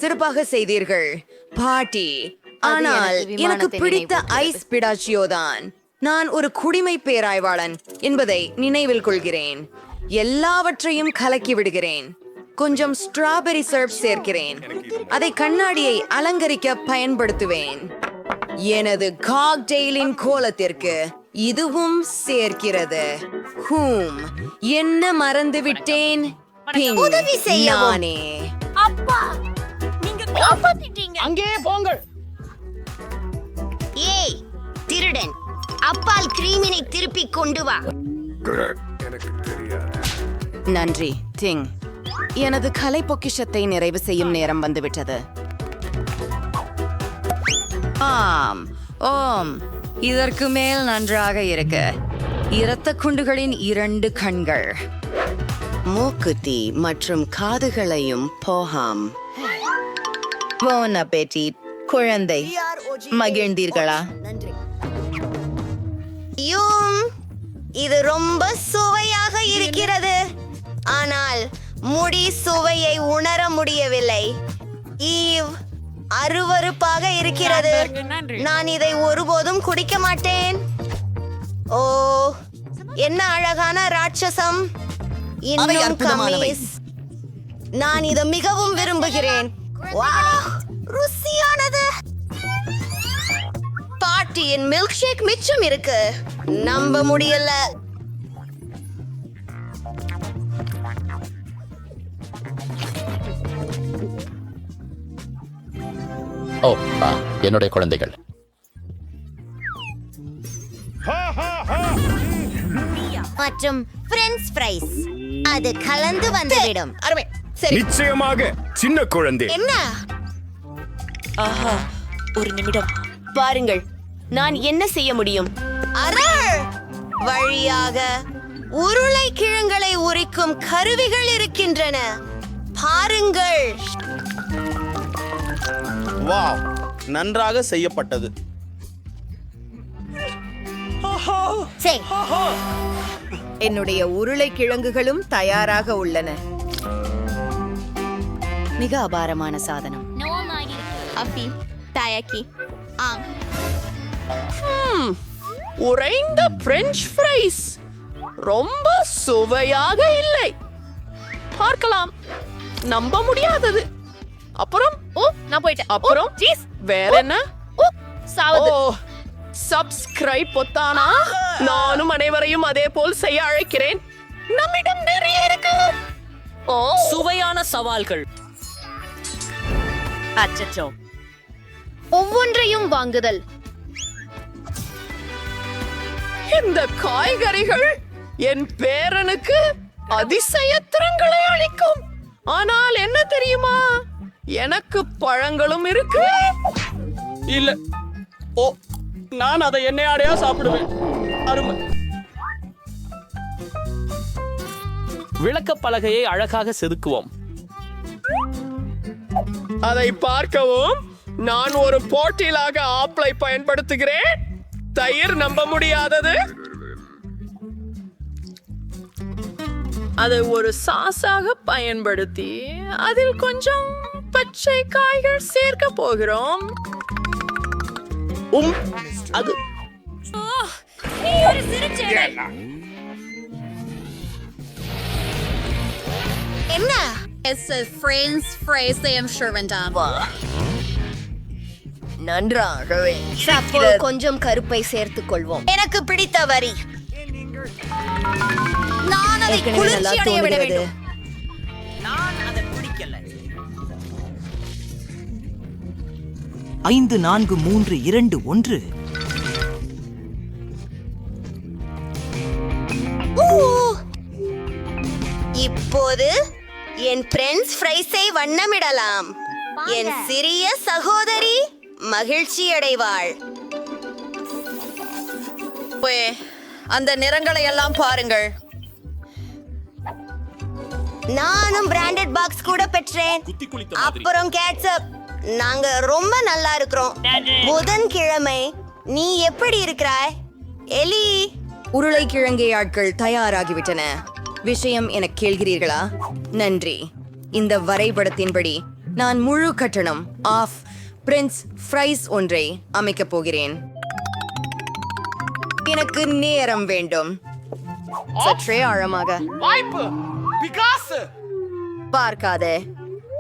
சிறப்பாக செய்தீர்கள் பாட்டி. ஆனால் எனக்கு பிடித்த ஐஸ் பிடாச்சியோ தான். நான் ஒரு குடிமை பேராய்வாளன் என்பதை நினைவில் கொள்கிறேன். எல்லாவற்றையும் கலக்கி விடுகிறேன். கொஞ்சம் ஸ்ட்ராபெரி சிரப் சேர்க்கிறேன். அதை கண்ணாடியை அலங்கரிக்க பயன்படுத்துவேன். எனது காக்டெயிலின் கோலத்திற்கு இதுவும் சேர்க்கிறது. என்ன மறந்து விட்டேன்? உதவி செய்யவும். நானே. அப்பா, நீங்க காப்பாத்திட்டீங்க. அங்கே போங்கள். ஏய் திருடன், அப்பால் கிரீமினை திருப்பி கொண்டு வா. நன்றி டிங். எனது கலை பொக்கிஷத்தை நிறைவு செய்யும் நேரம் வந்துவிட்டது. ஆம், ஓம், இதற்கு மேல் நன்றாக இருக்கு. இரத்த குண்டுகளின் 2 கண்கள், மூக்குத்தி மற்றும் காதுகளையும் போகாம். போன் அப்பெட்டிட். குழந்தை, மகிழ்ந்தீர்களா? இது ரொம்ப சுவையாக இருக்கிறது. ஆனால் முடி சுவையை உணர முடியவில்லை. ஈவ், அருவருப்பாக இருக்கிறது. நான் இதை ஒருபோதும் குடிக்க மாட்டேன். ஓ, என்ன அழகான ராட்சசம். இன்னும் கமீஸ். நான் இதை மிகவும் விரும்புகிறேன். வாவ், ருசியானது. பாட்டியின் மில்க் ஷேக் மிச்சம் இருக்கு. நம்ப முடியல. ஓ, என்னுடைய குழந்தைகள். மற்றும் பிரெஞ்ச் ஃப்ரைஸ். அது கலந்து வந்துவிடும். அருமை. சரி. நிச்சயமாக சின்ன குழந்தை. என்ன? ஆஹா, ஒரு நிமிடம் பாருங்கள். நான் என்ன செய்ய முடியும்? அரர் வழியாக உருளைக்கிழங்களை உரிக்கும் கருவிகள் இருக்கின்றன. பாருங்கள். வாவ், நன்றாக செய்யப்பட்டது. சரி, என்னுடைய உருளைக்கிழங்குகளும் தயாராக உள்ளன. மிக அபாரமான சாதனம். அப்பி டயக்கி. ஆம், உறைந்த பிரெஞ்ச் ஃப்ரைஸ் ரொம்ப சுவையாக இல்லை. பார்க்கலாம். நம்ப முடியாதது. அப்புறம் நான் போயிட்டேன். அப்புறம் வேற என்ன? சாவது. சப்ஸ்கிரைப் பொத்தானா? நானும் அனைவரையும் அதே போல் செய்ய அழைக்கிறேன். நம்மிடம் நிறைய இருக்கு. சுவையான சவால்கள். அச்சச்சோ. ஒவ்வொன்றையும் வாங்குதல். இந்த காய்கறிகள் என் பேரனுக்கு அதிசய திறன்களை அளிக்கும். ஆனால் என்ன தெரியுமா? எனக்கு பழங்களும் இருக்கு. இல்ல. ஓ, நான் அதை எண்ணெயாடையா சாப்பிடுவேன். அருமை. விளக்கப் பலகையை அழகாக செதுக்குவோம். அதை பார்க்கவும் நான் ஒரு போட்டியிலாக ஆப்பிளை பயன்படுத்துகிறேன். தயிர் நம்ப முடியாதது. அதை ஒரு சாஸாக பயன்படுத்தி அதில் கொஞ்சம் பச்சை காய்கள் சேர்க்க போகிறோம். அது என்ன நன்றாகவே கொஞ்சம் கருப்பை சேர்த்துக் கொள்வோம். எனக்கு பிடித்த வரி. நான் அதை குளிர்ச்சி அடைய விட வேண்டும். நான் அதை பிடிக்கல. 5 4 3 2 1. இப்போது என் பிரெஞ்ச் ஃப்ரைஸை வண்ணமிடலாம். என் சிறிய சகோதரி மகிழ்ச்சி அடைவாள். அந்த நிறங்களை எல்லாம் பாருங்கள். நானும் பிராண்டட் பாக்ஸ் கூட பெற்றேன். அப்புறம் கேட்சப். நாங்க ரொம்ப நல்லா இருக்கிறோம். புதன்கிழமை நீ எப்படி இருக்கிறாய் எலி? உருளைக்கிழங்கை ஆட்கள் தயாராகிவிட்டன. விஷயம் என கேள்கிறீர்களா? நன்றி. இந்த வரைபடத்தின்படி நான் முழு கட்டணம் ஆஃப் பிரின்ஸ் ஃப்ரைஸ் ஒன்றை அமைக்கப் போகிறேன். எனக்கு நேரம் வேண்டும். சற்றே ஆழமாக வாய்ப்பு பிகாசு பார்க்காதே.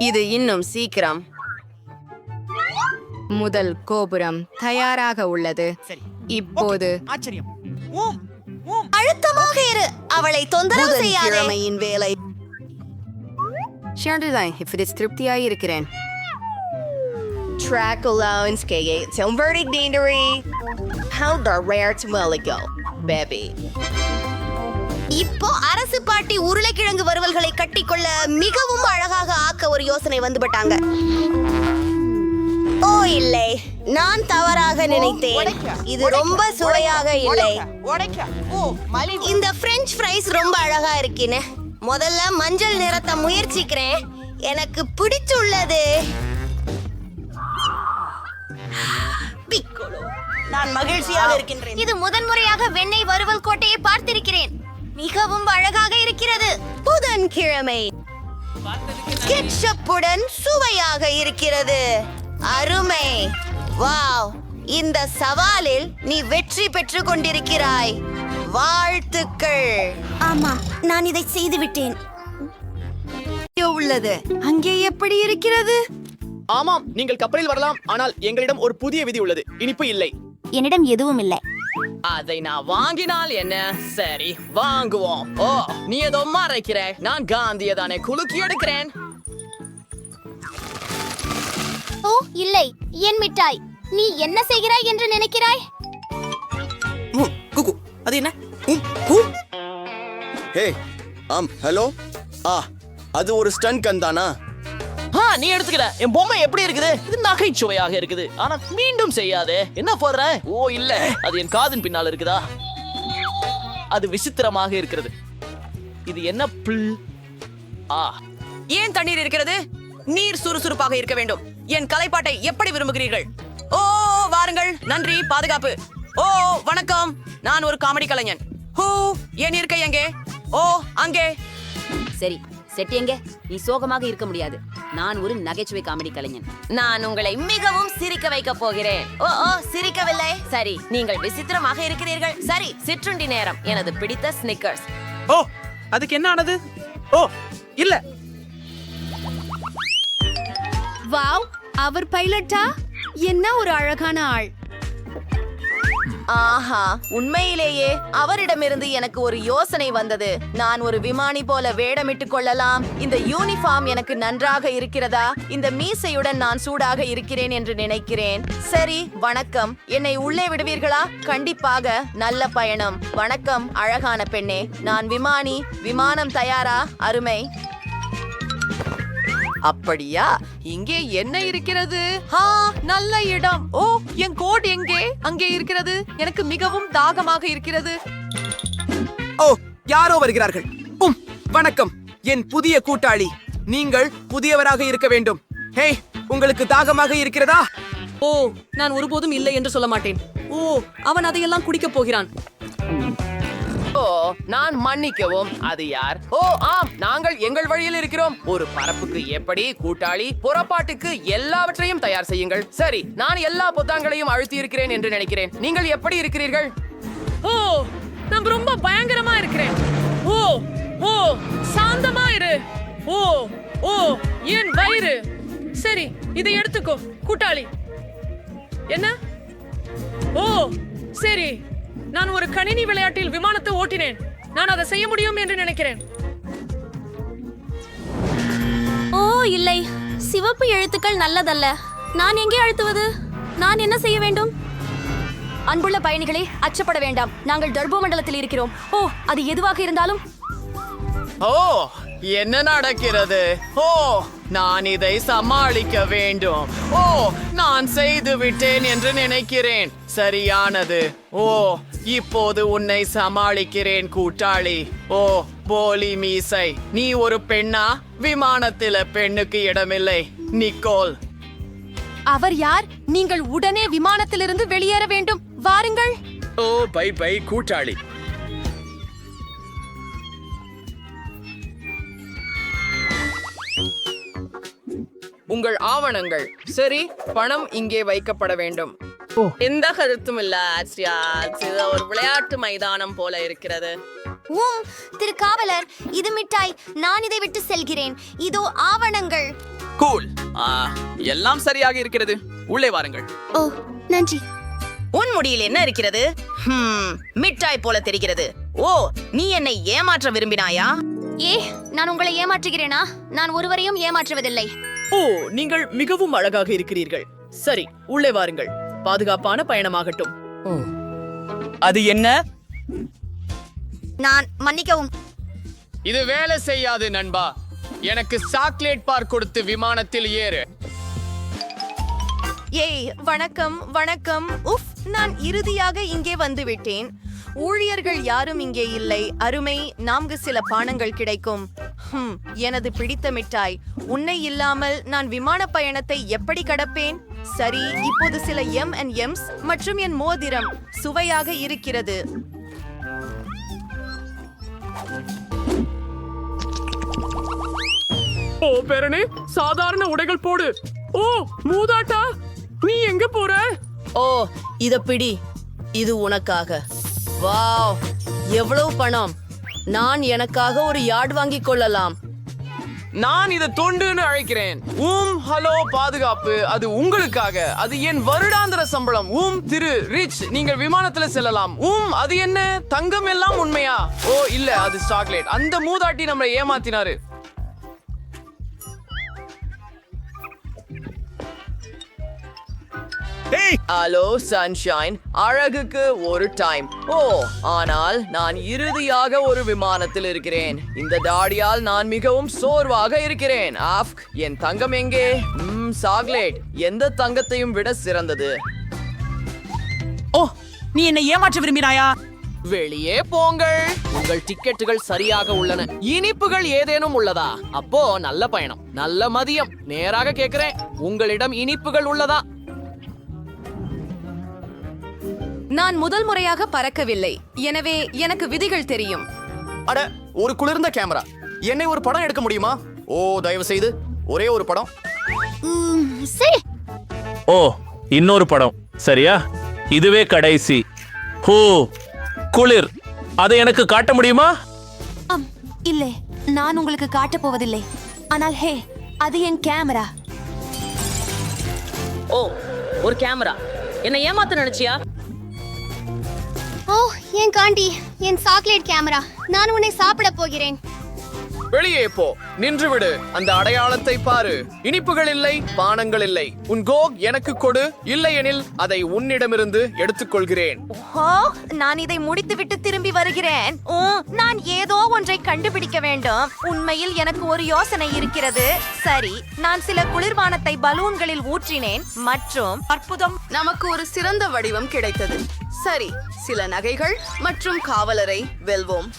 இது இன்னும் சீக்கிரம். முதல் கோபுரம் தயாராக உள்ளது. இப்போது ஆச்சரியம். அழுத்தமாக இரு. அவளை தொந்தரவு செய்யாதே. புதன்கிழமையின் வேலை. திருப்தியாய் இருக்கிறேன். Track allowance KA verdict deanery. How the rare to go, baby. இப்போ அரசு பாட்டி உருளைக்கிழங்கு வறுவல்களை கட்டிக்கொள்ள மிகவும் அழகாக ஆக்க ஒரு யோசனை வந்துபட்டாங்க. ஓ இல்லை, நான் தவறாக நினைத்தேன். இது ரொம்ப சுவையாக இல்லை. இந்த பிரெஞ்ச் ஃப்ரைஸ் ரொம்ப அழகா இருக்கீனே. முதல்ல மஞ்சள் நிறத்தை முயற்சிக்கிறேன். எனக்கு பிடிச்சுள்ளது. நான் மகிழ்ச்சியாக இருக்கின்றேன். இது முதன்முறையாக வெண்ணெய் வறுவல் கோட்டையை பார்த்திருக்கிறேன். மிகவும் அழகாக இருக்கிறது. புதன்கிழமை கெட்சப்புடன் சுவையாக இருக்கிறது. அருமை. வாவ், இந்த சவாலில் நீ வெற்றி பெற்று கொண்டிருக்கிறாய். வாழ்த்துக்கள். ஆமா, நான் இதை செய்து விட்டேன். உள்ளது அங்கே எப்படி இருக்கிறது? ஆமாம், நீங்கள் கப்பலில் வரலாம். ஆனால் எங்களிடம் ஒரு புதிய விதி உள்ளது. இனிப்பு இல்லை. என்னிடம் எதுவும் இல்லை. அதை நான் வாங்கினால் என்ன? சரி, வாங்குவோம். ஓ, நீ ஏதோ மறைக்கிற. நான் காந்தியை தானே குலுக்கி எடுக்கிறேன். ஓ இல்லை, என் மிட்டாய். நீ என்ன செய்கிறாய் என்று நினைக்கிறாய்? அது என்ன? ஹே, ஹலோ. அது ஒரு ஸ்டன் கன் தானா? நீ எடுத்துக்கிற. என் பொம்மை எப்படி இருக்குது? இது நகைச்சுவையாக இருக்குது. ஆனா மீண்டும் செய்யாதே. என்ன போடுற? ஓ இல்ல, அது என் காதின் பின்னால் இருக்குதா? அது விசித்திரமாக இருக்கிறது. இது என்ன புல்? ஏன் தண்ணீர் இருக்கிறது? நீர் சுறுசுறுப்பாக இருக்க வேண்டும். என் கலைப்பாட்டை எப்படி விரும்புகிறீர்கள்? ஓ வாருங்கள். நன்றி. பாதுகாப்பு. ஓ வணக்கம். நான் ஒரு காமெடி கலைஞன். ஹூ, என் இருக்கை எங்கே? ஓ அங்கே. சரி, செட் எங்க? நீ சோகமாக இருக்க முடியாது. நான் ஒரு நகைச்சுவை காமெடி கலைஞன். நான் உங்களை மிகவும் சிரிக்க வைக்க போகிறேன். ஓ சிரிக்கவில்லை. சரி, நீங்கள் விசித்திரமாக இருக்கிறீர்கள். சரி, சிற்றுண்டி நேரம். எனது பிடித்த ஸ்னிக்கர்ஸ். ஓ, அதுக்கு என்ன ஆனது? ஓ இல்ல. வாவ், அவர் பைலட்டா? என்ன ஒரு அழகான ஆள். ஆஹா, உண்மையிலேயே அவரிடமிருந்து எனக்கு ஒரு யோசனை வந்தது. நான் ஒரு விமானி போல வேடமிட்டுக் கொள்ளலாம். இந்த யூனிஃபார்ம் எனக்கு நன்றாக இருக்கிறதா? இந்த மீசையுடன் நான் சூடாக இருக்கிறேன் என்று நினைக்கிறேன். சரி, வணக்கம். என்னை உள்ளே விடுவீர்களா? கண்டிப்பாக. நல்ல பயணம். வணக்கம் அழகான பெண்ணே. நான் விமானி. விமானம் தயாரா? அருமை. அப்படியா? இங்கே என்ன இருக்கிறது? நல்ல இடம். ஓ, என் கோட் எங்கே? அங்கே இருக்கிறது. எனக்கு மிகவும் தாகமாக இருக்கிறது. ஓ, யாரோ வருகிறார்கள். வணக்கம், என் புதிய கூட்டாளி. நீங்கள் புதியவராக இருக்க வேண்டும். ஹே, உங்களுக்கு தாகமாக இருக்கிறதா? ஓ, நான் ஒருபோதும் இல்லை என்று சொல்ல மாட்டேன். ஓ, அவன் அதையெல்லாம் குடிக்கப் போகிறான். ஓ, நான் மன்னிக்கவும். அது யார்? ஓ ஆம், நாங்கள் எங்கள் வழியில் இருக்கிறோம். ஒரு பரப்புக்கு எப்படி கூட்டாளி புறப்பாட்டுக்கு எல்லாவற்றையும் தயார் செய்யுங்கள். சரி, நான் எல்லா பொத்தான்களையும் அழுத்தி இருக்கிறேன் என்று நினைக்கிறேன். நீங்கள் எப்படி இருக்கிறீர்கள்? ஓ, நான் ரொம்ப பயங்கரமா இருக்கிறேன். ஓ ஓ சாந்தமா இரு. ஓ ஓ என் வயிறு. சரி, இதை எடுத்துக்கோ கூட்டாளி. என்ன? ஓ சரி, நான் ஒரு கணினி விளையாட்டில் விமானத்தை ஓட்டினேன். நான் அதை செய்ய முடியும் என்று நினைக்கிறேன். ஓ இல்லை, சிவப்பு எழுத்துக்கள் நல்லதல்ல. நான் எங்கே அழுத்துவது? நான் என்ன செய்ய வேண்டும்? அன்புள்ள பயணிகளே, அச்சப்பட வேண்டாம். நாங்கள் டர்போ மண்டலத்தில் இருக்கிறோம். ஓ, அது எதுவாக இருந்தாலும். ஓ, என்ன நடக்கிறது? ஓ, நான் இதை சமாளிக்க வேண்டும். ஓ, நான் செய்து விட்டேன் என்று நினைக்கிறேன். சரியானது. ஓ, இப்போது உன்னை சமாளிக்கிறேன் கூட்டாளி. ஓ, போலி மீசை, நீ ஒரு பெண்ணா? விமானத்தில பெண்ணுக்கு இடமில்லை. நிக்கோல். அவர் யார்? நீங்கள் உடனே விமானத்திலிருந்து வெளியேற வேண்டும். வாருங்கள். ஓ பை பை கூட்டாளி. உங்கள் ஆவணங்கள். சரி, பணம் இங்கே வைக்கப்பட வேண்டும். எந்த கருத்தும் இல்ல. இது ஒரு விளையாட்டு மைதானம் போல இருக்கிறது. திரு காவலர், இது மிட்டாய். நான் இதை விட்டு செல்கிறேன். இதோ ஆவணங்கள். கூல். எல்லாம் சரியாக இருக்கிறது. உள்ளே வாருங்கள். ஓ, நன்றி. உன் முடியில் என்ன இருக்கிறது? மிட்டாய் போல தெரிகிறது. ஓ, நீ என்னை ஏமாற்ற விரும்பினாயா? ஏ, நான் உங்களை ஏமாற்றுகிறேனா? நான் ஒருவரையும் ஏமாற்றுவதில்லை. ஓ, நீங்கள் மிகவும் அழகாக இருக்கிறீர்கள். சரி, உள்ளே வாருங்கள். பாதுகாப்பான பயணமாகட்டும். அது என்ன? நான் மன்னிக்கவும். இது வேலை செய்யாது நண்பா. எனக்கு சாக்லேட் பார் கொடுத்து விமானத்தில் ஏறு. ஏய், வணக்கம் வணக்கம். உஃப், நான் இறுதியாக இங்கே வந்து விட்டேன். ஊழியர்கள் யாரும் இங்கே இல்லை. அருமை, நான்கு சில பானங்கள் கிடைக்கும். எனது பிடித்த மிட்டாய். உன்னை இல்லாமல் நான் விமான பயணத்தை எப்படி கடப்பேன்? சரி, இப்போது சில M&M's மற்றும் என் மோதிரம். சுவையாக இருக்கிறது. ஓ பேரனே, சாதாரண உடைகள் போடு. ஓ மூதாட்டா, நீ எங்க போற? ஓ, இத பிடி. இது உனக்காக. வாவ், எவ்வளவு பணம்! நான் எனக்காக ஒரு யார்ட் வாங்கிக் கொள்ளலாம். நான் இதை தொண்டுன்னு அழைக்கிறேன். ஹலோ பாதுகாப்பு, அது உங்களுக்காக. அது என் வருடாந்திர சம்பளம். திரு ரிச், நீங்கள் விமானத்துல செல்லலாம். அது என்ன? தங்கம் எல்லாம் உண்மையா? ஓ இல்ல, அது சாக்லேட். அந்த மூதாட்டி நம்மளை ஏமாத்தினாரு. ஹலோ சன்ஷைன், அழகுக்கு ஒரு டைம். ஓ, ஆனால் நான் இறுதியாக ஒரு விமானத்தில் இருக்கிறேன். இந்த தாடியால் நான் மிகவும் சோர்வாக இருக்கிறேன். ஆஃப், என் தங்கம் எங்கே? சாக்லேட் எந்த தங்கத்தையும் விட சிறந்தது. ஓ, நீ என்னை ஏமாற்ற விரும்பினாயா? வெளியே போங்கள். உங்கள் டிக்கெட்டுகள் சரியாக உள்ளன. இனிப்புகள் ஏதேனும் உள்ளதா? அப்போ நல்ல பயணம், நல்ல மதியம். நேராக கேட்கிறேன், உங்களிடம் இனிப்புகள் உள்ளதா? நான் முதல் முறையாக பறக்கவில்லை, எனவே எனக்கு விதிகள் தெரியும். அட, ஒரு குளிர்ந்த கேமரா. என்னை ஒரு படம் எடுக்க முடியுமா? ஓ, தயவு செய்து ஒரே ஒரு படம். சரி. ஓ, இன்னொரு படம். சரியா? இதுவே கடைசி. ஹோ, குளிர். அதை எனக்கு காட்ட முடியுமா? இல்லை, நான் உங்களுக்கு காட்டப் போவதில்லை. ஆனால் ஹே, அது என் கேமரா. ஓ, ஒரு கேமரா. என்னை ஏமாத்த நினைச்சியா? ஓ, என் காண்டி, என் சாக்லேட் கேமரா. நான் உன்னை சாப்பிட போகிறேன். வெளியே போ, நின்று விடு. அந்த அடையாளத்தை பாரு. இனிப்புகள் இல்லை, பானங்கள் இல்லை. உன் கோக் எனக்கு கொடு. இல்லையெனில் அதை உன்னிடமிருந்து எடுத்துக்கொள்கிறேன். ஓ, நான் இதை முடித்துவிட்டு திரும்பி வருகிறேன். நான் ஏதோ ஒன்றை கண்டுபிடிக்க வேண்டும். உண்மையில் எனக்கு ஒரு யோசனை இருக்கிறது. சரி, நான் சில குளிர்பானத்தை பலூன்களில் ஊற்றினேன் மற்றும் அற்புதம், நமக்கு ஒரு சிறந்த வடிவம் கிடைத்தது. சரி, சில நகைகள் மற்றும் காவலரை வெல்வோம்.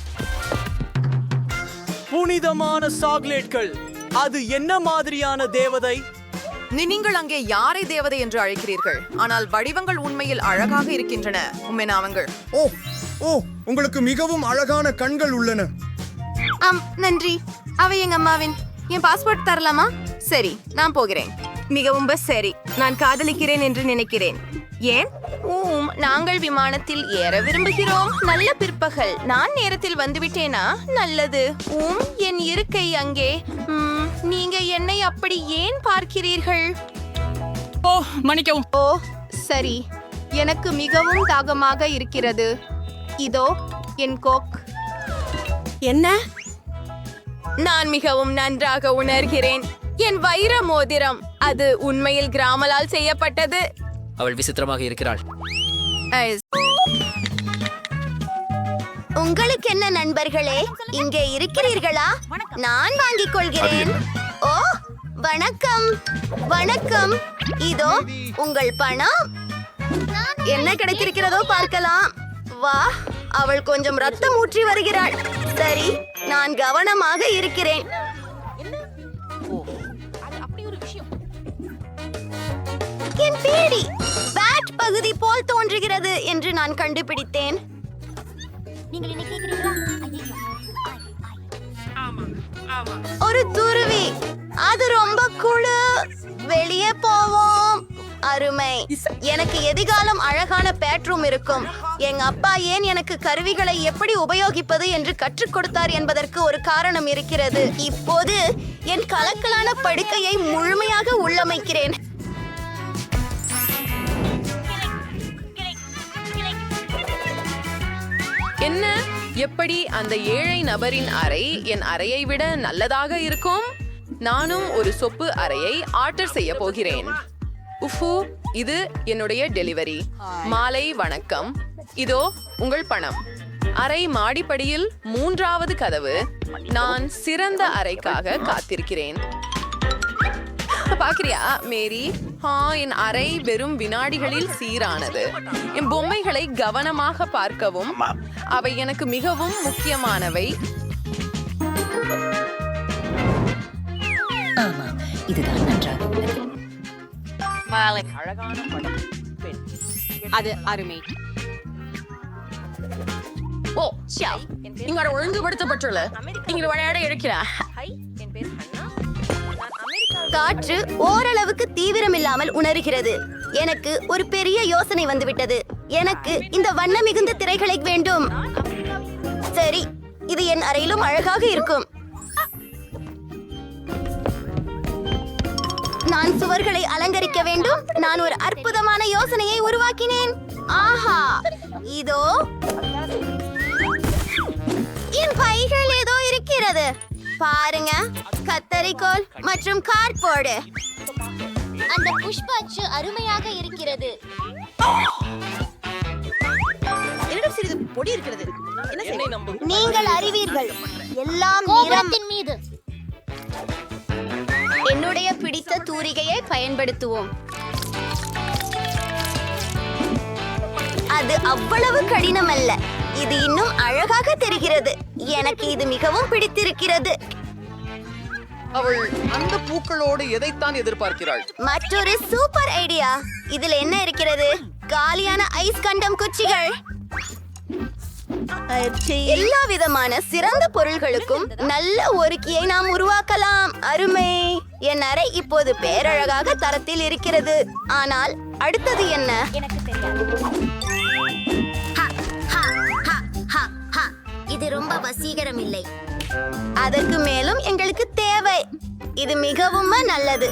புனிதமான சாக்லேட்கள். அது என்ன மாதிரியான தேவதை? நீங்கள் அங்கே யாரை தேவதை என்று அழைக்கிறீர்கள்? ஆனால் வடிவங்கள் உண்மையில் அழகாக இருக்கின்றன. உண்மை நாமங்கள். ஓ ஓ உங்களுக்கு மிகவும் அழகான கண்கள் உள்ளன. ஆம், நன்றி. அவை எங்க அம்மாவின். என் பாஸ்போர்ட் தரலாமா? சரி, நான் போகிறேன். மிகவும் சரி. நான் காதலிக்கிறேன் என்று நினைக்கிறேன். ஏன்? நாங்கள் விமானத்தில் ஏற விரும்புகிறோம். நல்ல பிற்பகல். நான் நேரத்தில் வந்துவிட்டேனா? நல்லது. என் இருக்கை அங்கே. நீங்க என்னை அப்படி ஏன் பார்க்கிறீர்கள்? ஓ மன்னிக்கவும். ஓ சரி, எனக்கு மிகவும் தாகமாக இருக்கிறது. இதோ என் கோக். என்ன? நான் மிகவும் நன்றாக உணர்கிறேன். என் வைர மோதிரம். அது உண்மையில் கிராமலால் செய்யப்பட்டது. அவள் விசித்திரமாக இருக்கிறாள். உங்களுக்கு என்ன நண்பர்களே, இங்கே இருக்கிறீர்களா? நான் வாங்கிக் கொள்கிறேன். ஓ வணக்கம் வணக்கம். இதோ உங்கள் பணம். என்ன கிடைத்திருக்கிறதோ பார்க்கலாம். வா, அவள் கொஞ்சம் ரத்தம் ஊற்றி வருகிறாள். சரி, நான் கவனமாக இருக்கிறேன். என் பேடி பேட் பகுதி போல் தோன்றுகிறது என்று நான் கண்டுபிடித்தேன். ஒரு துருவி. அது ரொம்ப குழு. வெளியே போவோம். அருமை. எனக்கு எதிர்காலம் அழகான பெட்ரூம் இருக்கும். எங்க அப்பா ஏன் எனக்கு கருவிகளை எப்படி உபயோகிப்பது என்று கற்றுக் கொடுத்தார் என்பதற்கு ஒரு காரணம் இருக்கிறது. இப்போது என் கலக்கலான படுக்கையை முழுமையாக உள்ளமைக்கிறேன். என்ன? எப்படி அந்த ஏழை நபரின் அறை என் அறையை விட நல்லதாக இருக்கும்? நானும் ஒரு சொப்பு அறையை ஆர்டர் செய்ய போகிறேன். உஃபு, இது என்னுடைய டெலிவரி. மாலை வணக்கம். இதோ உங்கள் பணம். அறை மாடிப்படியில் 3வது கதவு. நான் சிறந்த அறைக்காக காத்திருக்கிறேன். பாக்கிறியா மேரி? என் அறை வெறும் வினாடிகளில் சீரானது. என் பொம்மைகளை கவனமாக பார்க்கவும். அவை எனக்கு மிகவும் முக்கியமானவை. இதுதான் நன்றாக உள்ளது. அழகான படம். பெண். அது அருமை. ஓ சியா, இங்க ஒழுங்குபடுத்தப்பட்டுள்ள இங்க விளையாட இருக்கிறார். காற்று ஓரளவுக்கு தீவிரமில்லாமல் உணர்கிறது. எனக்கு ஒரு பெரிய யோசனை வந்துவிட்டது. எனக்கு இந்த வண்ண மிகுந்த திரைகளை வேண்டும். சரி, இது என் அறையிலும் அழகாக இருக்கும். நான் சுவர்களை அலங்கரிக்க வேண்டும். நான் ஒரு அற்புதமான யோசனையை உருவாக்கினேன். ஆஹா, இதோ என் பைகள் ஏதோ இருக்கிறது. பாருங்க, கத்தரிக்கோல் மற்றும் கார்ட்போர்டு. அந்த புஷ்பாச்சு அருமையாக இருக்கிறது. என்னிடம் சிறிது பொடி இருக்கிறது. நீங்கள் அறிவீர்கள், எல்லாம் நிறத்தின் மீது. என்னுடைய பிடித்த தூரிகையை பயன்படுத்துவோம். அது அவ்வளவு கடினம் அல்ல. இது இன்னும் அழகாக தெரிகிறது. எனக்கு இது மிகவும் பிடித்திருக்கிறது. அவள் அந்த பூக்களோடு எதைத்தான் எதிர்பார்க்கிறாள்? மற்றொரு சூப்பர் ஐடியா. இதில் என்ன இருக்கிறது? காலியான ஐஸ் கண்டம் குச்சிகள். எல்லா விதமான சிறந்த பொருள்களுக்கும் நல்ல ஒருக்கியை நாம் உருவாக்கலாம். அருமை. என் அறை இப்போது பேரழகாக தரத்தில் இருக்கிறது. ஆனால் அடுத்தது என்ன? எனக்கு தெரியாது. இது ரொம்ப வசீகரம் இல்லை. அதற்கு மேலும் எங்களுக்கு தேவை. இது மிகவும் நல்லது.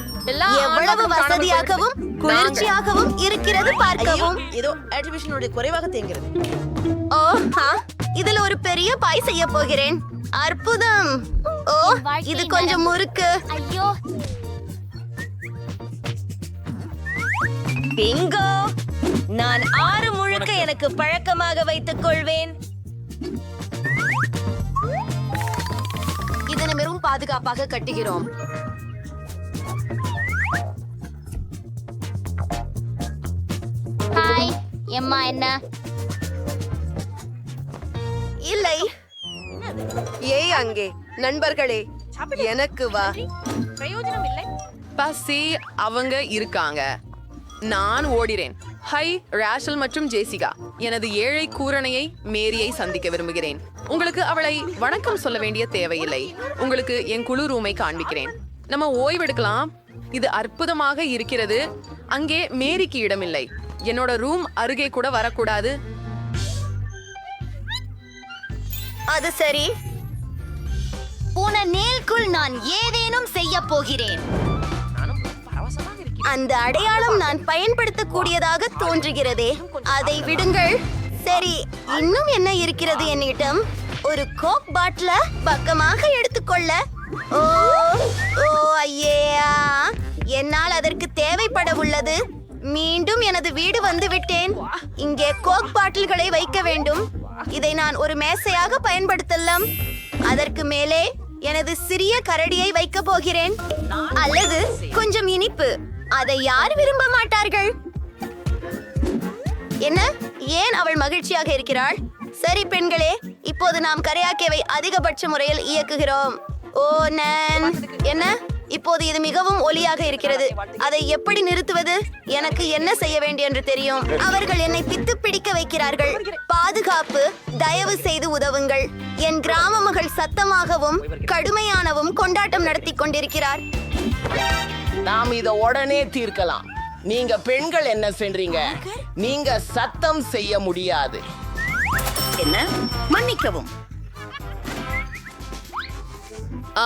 எவ்வளவு வசதியாகவும் குளிர்ச்சியாகவும் இருக்கிறது பார்க்கவும். ஏதோ ஆக்டிவேஷனுடைய குறைவாக தேங்கிறது. ஓ இதில் ஒரு பெரிய பாய் செய்ய போகிறேன். அற்புதம். ஓ, இது கொஞ்சம் முறுக்கு. ஐயோ, பிங்கோ. நான் 6 முழுக்க எனக்கு பழக்கமாக வைத்துக் கொள்வேன். இதனை மிகவும் பாதுகாப்பாக கட்டுகிறோம். ஹாய் எம்மா. என்ன? இல்லை. ஏய் அங்கே நண்பர்களே, எனக்கு வா. பிரயோஜனம் இல்லை. பசி அவங்க இருக்காங்க. நான் ஓடிறேன். ஹை ராஷல் மற்றும் ஜெசிகா. எனது ஏழை கூரணையை மேரியை சந்திக்க விரும்புகிறேன். உங்களுக்கு அவளை வணக்கம் சொல்ல வேண்டிய தேவையில்லை. உங்களுக்கு என் குழு ரூமை காண்பிக்கிறேன். நம்ம ஓய்வெடுக்கலாம். இது அற்புதமாக இருக்கிறது. அங்கே மேரிக்கு இடமில்லை. என்னோட ரூம் அருகே கூட வரக்கூடாது. அது சரி. உன நேல்குள் நான் ஏதேனும் செய்ய போகிறேன். அந்த அடையாளம் நான் பயன்படுத்தக்கூடியதாக தோன்றுகிறதே. அதை விடுங்கள். சரி, இன்னும் என்ன இருக்கிறது என்னிடம்? ஒரு கோக் பாட்டில பக்கமாக எடுத்துக்கொள்ள. ஓ ஓ ஐயா, என்னால் அதற்கு தேவைப்பட உள்ளது. மீண்டும் எனது வீடு வந்து விட்டேன். இங்கே கோக் பாட்டில்களை வைக்க வேண்டும். இதை நான் ஒரு மேசையாக பயன்படுத்தலாம். அதற்கு மேலே எனது சிறிய கரடியை வைக்க போகிறேன். அல்லது கொஞ்சம் இனிப்பு. அதை யார் விரும்ப மாட்டார்கள்? என்ன, ஏன் அவள் மகிழ்ச்சியாக இருக்கிறாள்? சரி பெண்களே, இப்போது நாம் கரையாக்கேவை அதிகபட்ச முறையில் இயக்குகிறோம். ஓ நான் என்ன, இப்போது இது மிகவும் ஒலியாக இருக்கிறது. அதை எப்படி நிறுத்துவது? எனக்கு என்ன செய்ய வேண்டும் என்று தெரியும். அவர்கள் என்னை பித்து பிடிக்க வைக்கிறார்கள். பாதுகாப்பு, தயவு செய்து உதவுங்கள். என் கிராம மகள் சத்தமாகவும் கடுமையானவும் கொண்டாட்டம் நடத்தி கொண்டிருக்கிறார். நாம் இத உடனே தீர்க்கலாம். நீங்க பெண்கள் என்ன செய்றீங்க? நீங்க சத்தம் செய்ய முடியாது. என்ன? மன்னிக்கவும்.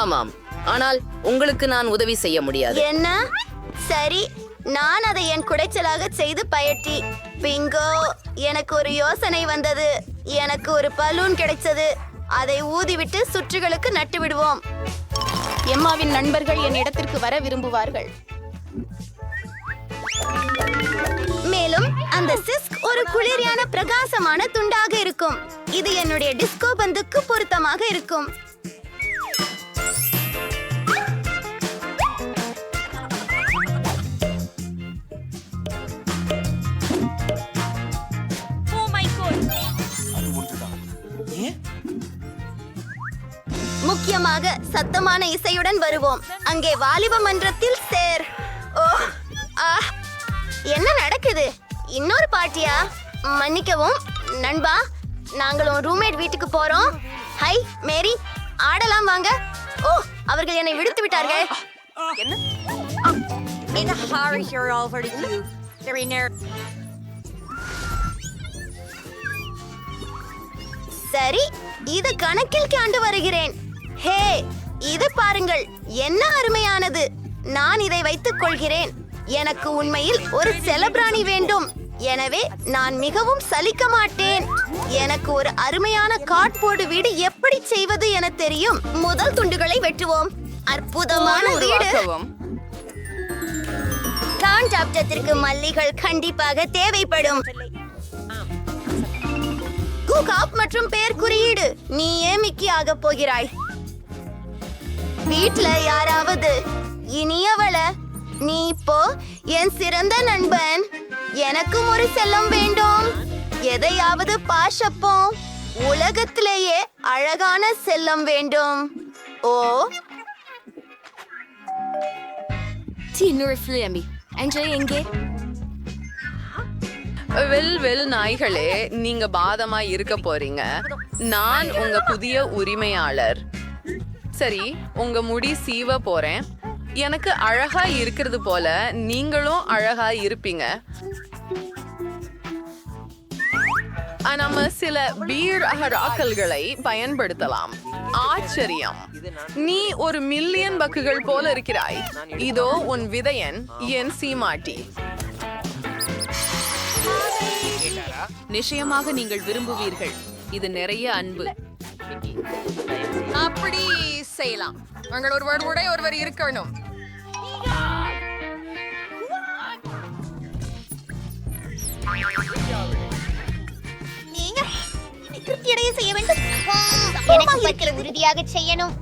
ஆமாம், ஆனால் உங்களுக்கு நான் உதவி செய்ய முடியாது. என்ன? சரி, நான் அதை என் குடைச்சலாக செய்து பயட்டி. பிங்கோ, எனக்கு ஒரு யோசனை வந்தது. எனக்கு ஒரு பலூன் கிடைச்சது. அதை ஊதிவிட்டு சுற்றுகளுக்கு நட்டு விடுவோம். எம்மாவின் நண்பர்கள் என் இடத்திற்கு வர விரும்புவார்கள். மேலும் அந்த சிஸ்க் ஒரு குளிர்யான பிரகாசமான துண்டாக இருக்கும். இது என்னுடைய டிஸ்கோ பந்துக்கு பொருத்தமாக இருக்கும். முக்கியமாக சத்தமான இசையுடன் வருவோம். அங்கே வாலிப மன்றத்தில் சேர். ஓ என்ன நடக்குது? இன்னொரு பார்ட்டியா? மன்னிக்கவும் நண்பா, நாங்களும் ரூம்மேட் வீட்டுக்கு போறோம். ஹை மேரி, ஆடலாம் வாங்க. ஓ, அவர்கள் என்னை விடுத்து விட்டார்கள். சரி, இது கணக்கில் காண்டு வருகிறேன். ஹே, இது பாருங்கள், என்ன அருமையானது. நான் இதை வைத்துக் கொள்கிறேன். எனக்கு உண்மையில் ஒரு செலபிராணி வேண்டும். எனவே நான் மிகவும் சலிக்க மாட்டேன். எனக்கு ஒரு அருமையான கார்ட்போர்டு வீடு எப்படி செய்வது என தெரியும். முதல் துண்டுகளை வெட்டுவோம். அற்புதமான வீடு. கான்டாப்டத்திற்கு மல்லிகள் கண்டிப்பாக தேவைப்படும். குகாப் மற்றும் பெயர் குறியீடு. நீயே மிக்கி ஆக போகிறாய். வீட்ல யாராவது இனியவள, நீ இப்போ என் சிறந்த நண்பன். எனக்கும் ஒரு செல்லம் வேண்டும். எதையாவது பாஷப்போம். உலகத்திலேயே அழகான செல்லம் வேண்டும். ஓ எங்கே? வெல் நாய்களே, நீங்க பாதமா இருக்க போறீங்க. நான் உங்க புதிய உரிமையாளர். சரி, உங்க முடி சீவ போறேன். எனக்கு அழகா இருக்கிறது போல நீங்களும் அழகா இருப்பீங்க. நம்ம சில பீர் அகராக்கல்களை பயன்படுத்தலாம். ஆச்சரியம், நீ ஒரு மில்லியன் பக்குகள் போல இருக்கிறாய். இதோ உன் விதையன், என் சீமாட்டி. நிச்சயமாக நீங்கள் விரும்புவீர்கள். இது நிறைய அன்பு. அப்படி செய்யலாம். உங்கள் ஒருவர் இருக்கணும். நீங்க திருப்தியடைய செய்ய வேண்டும். எனக்கு உறுதியாக செய்யணும்.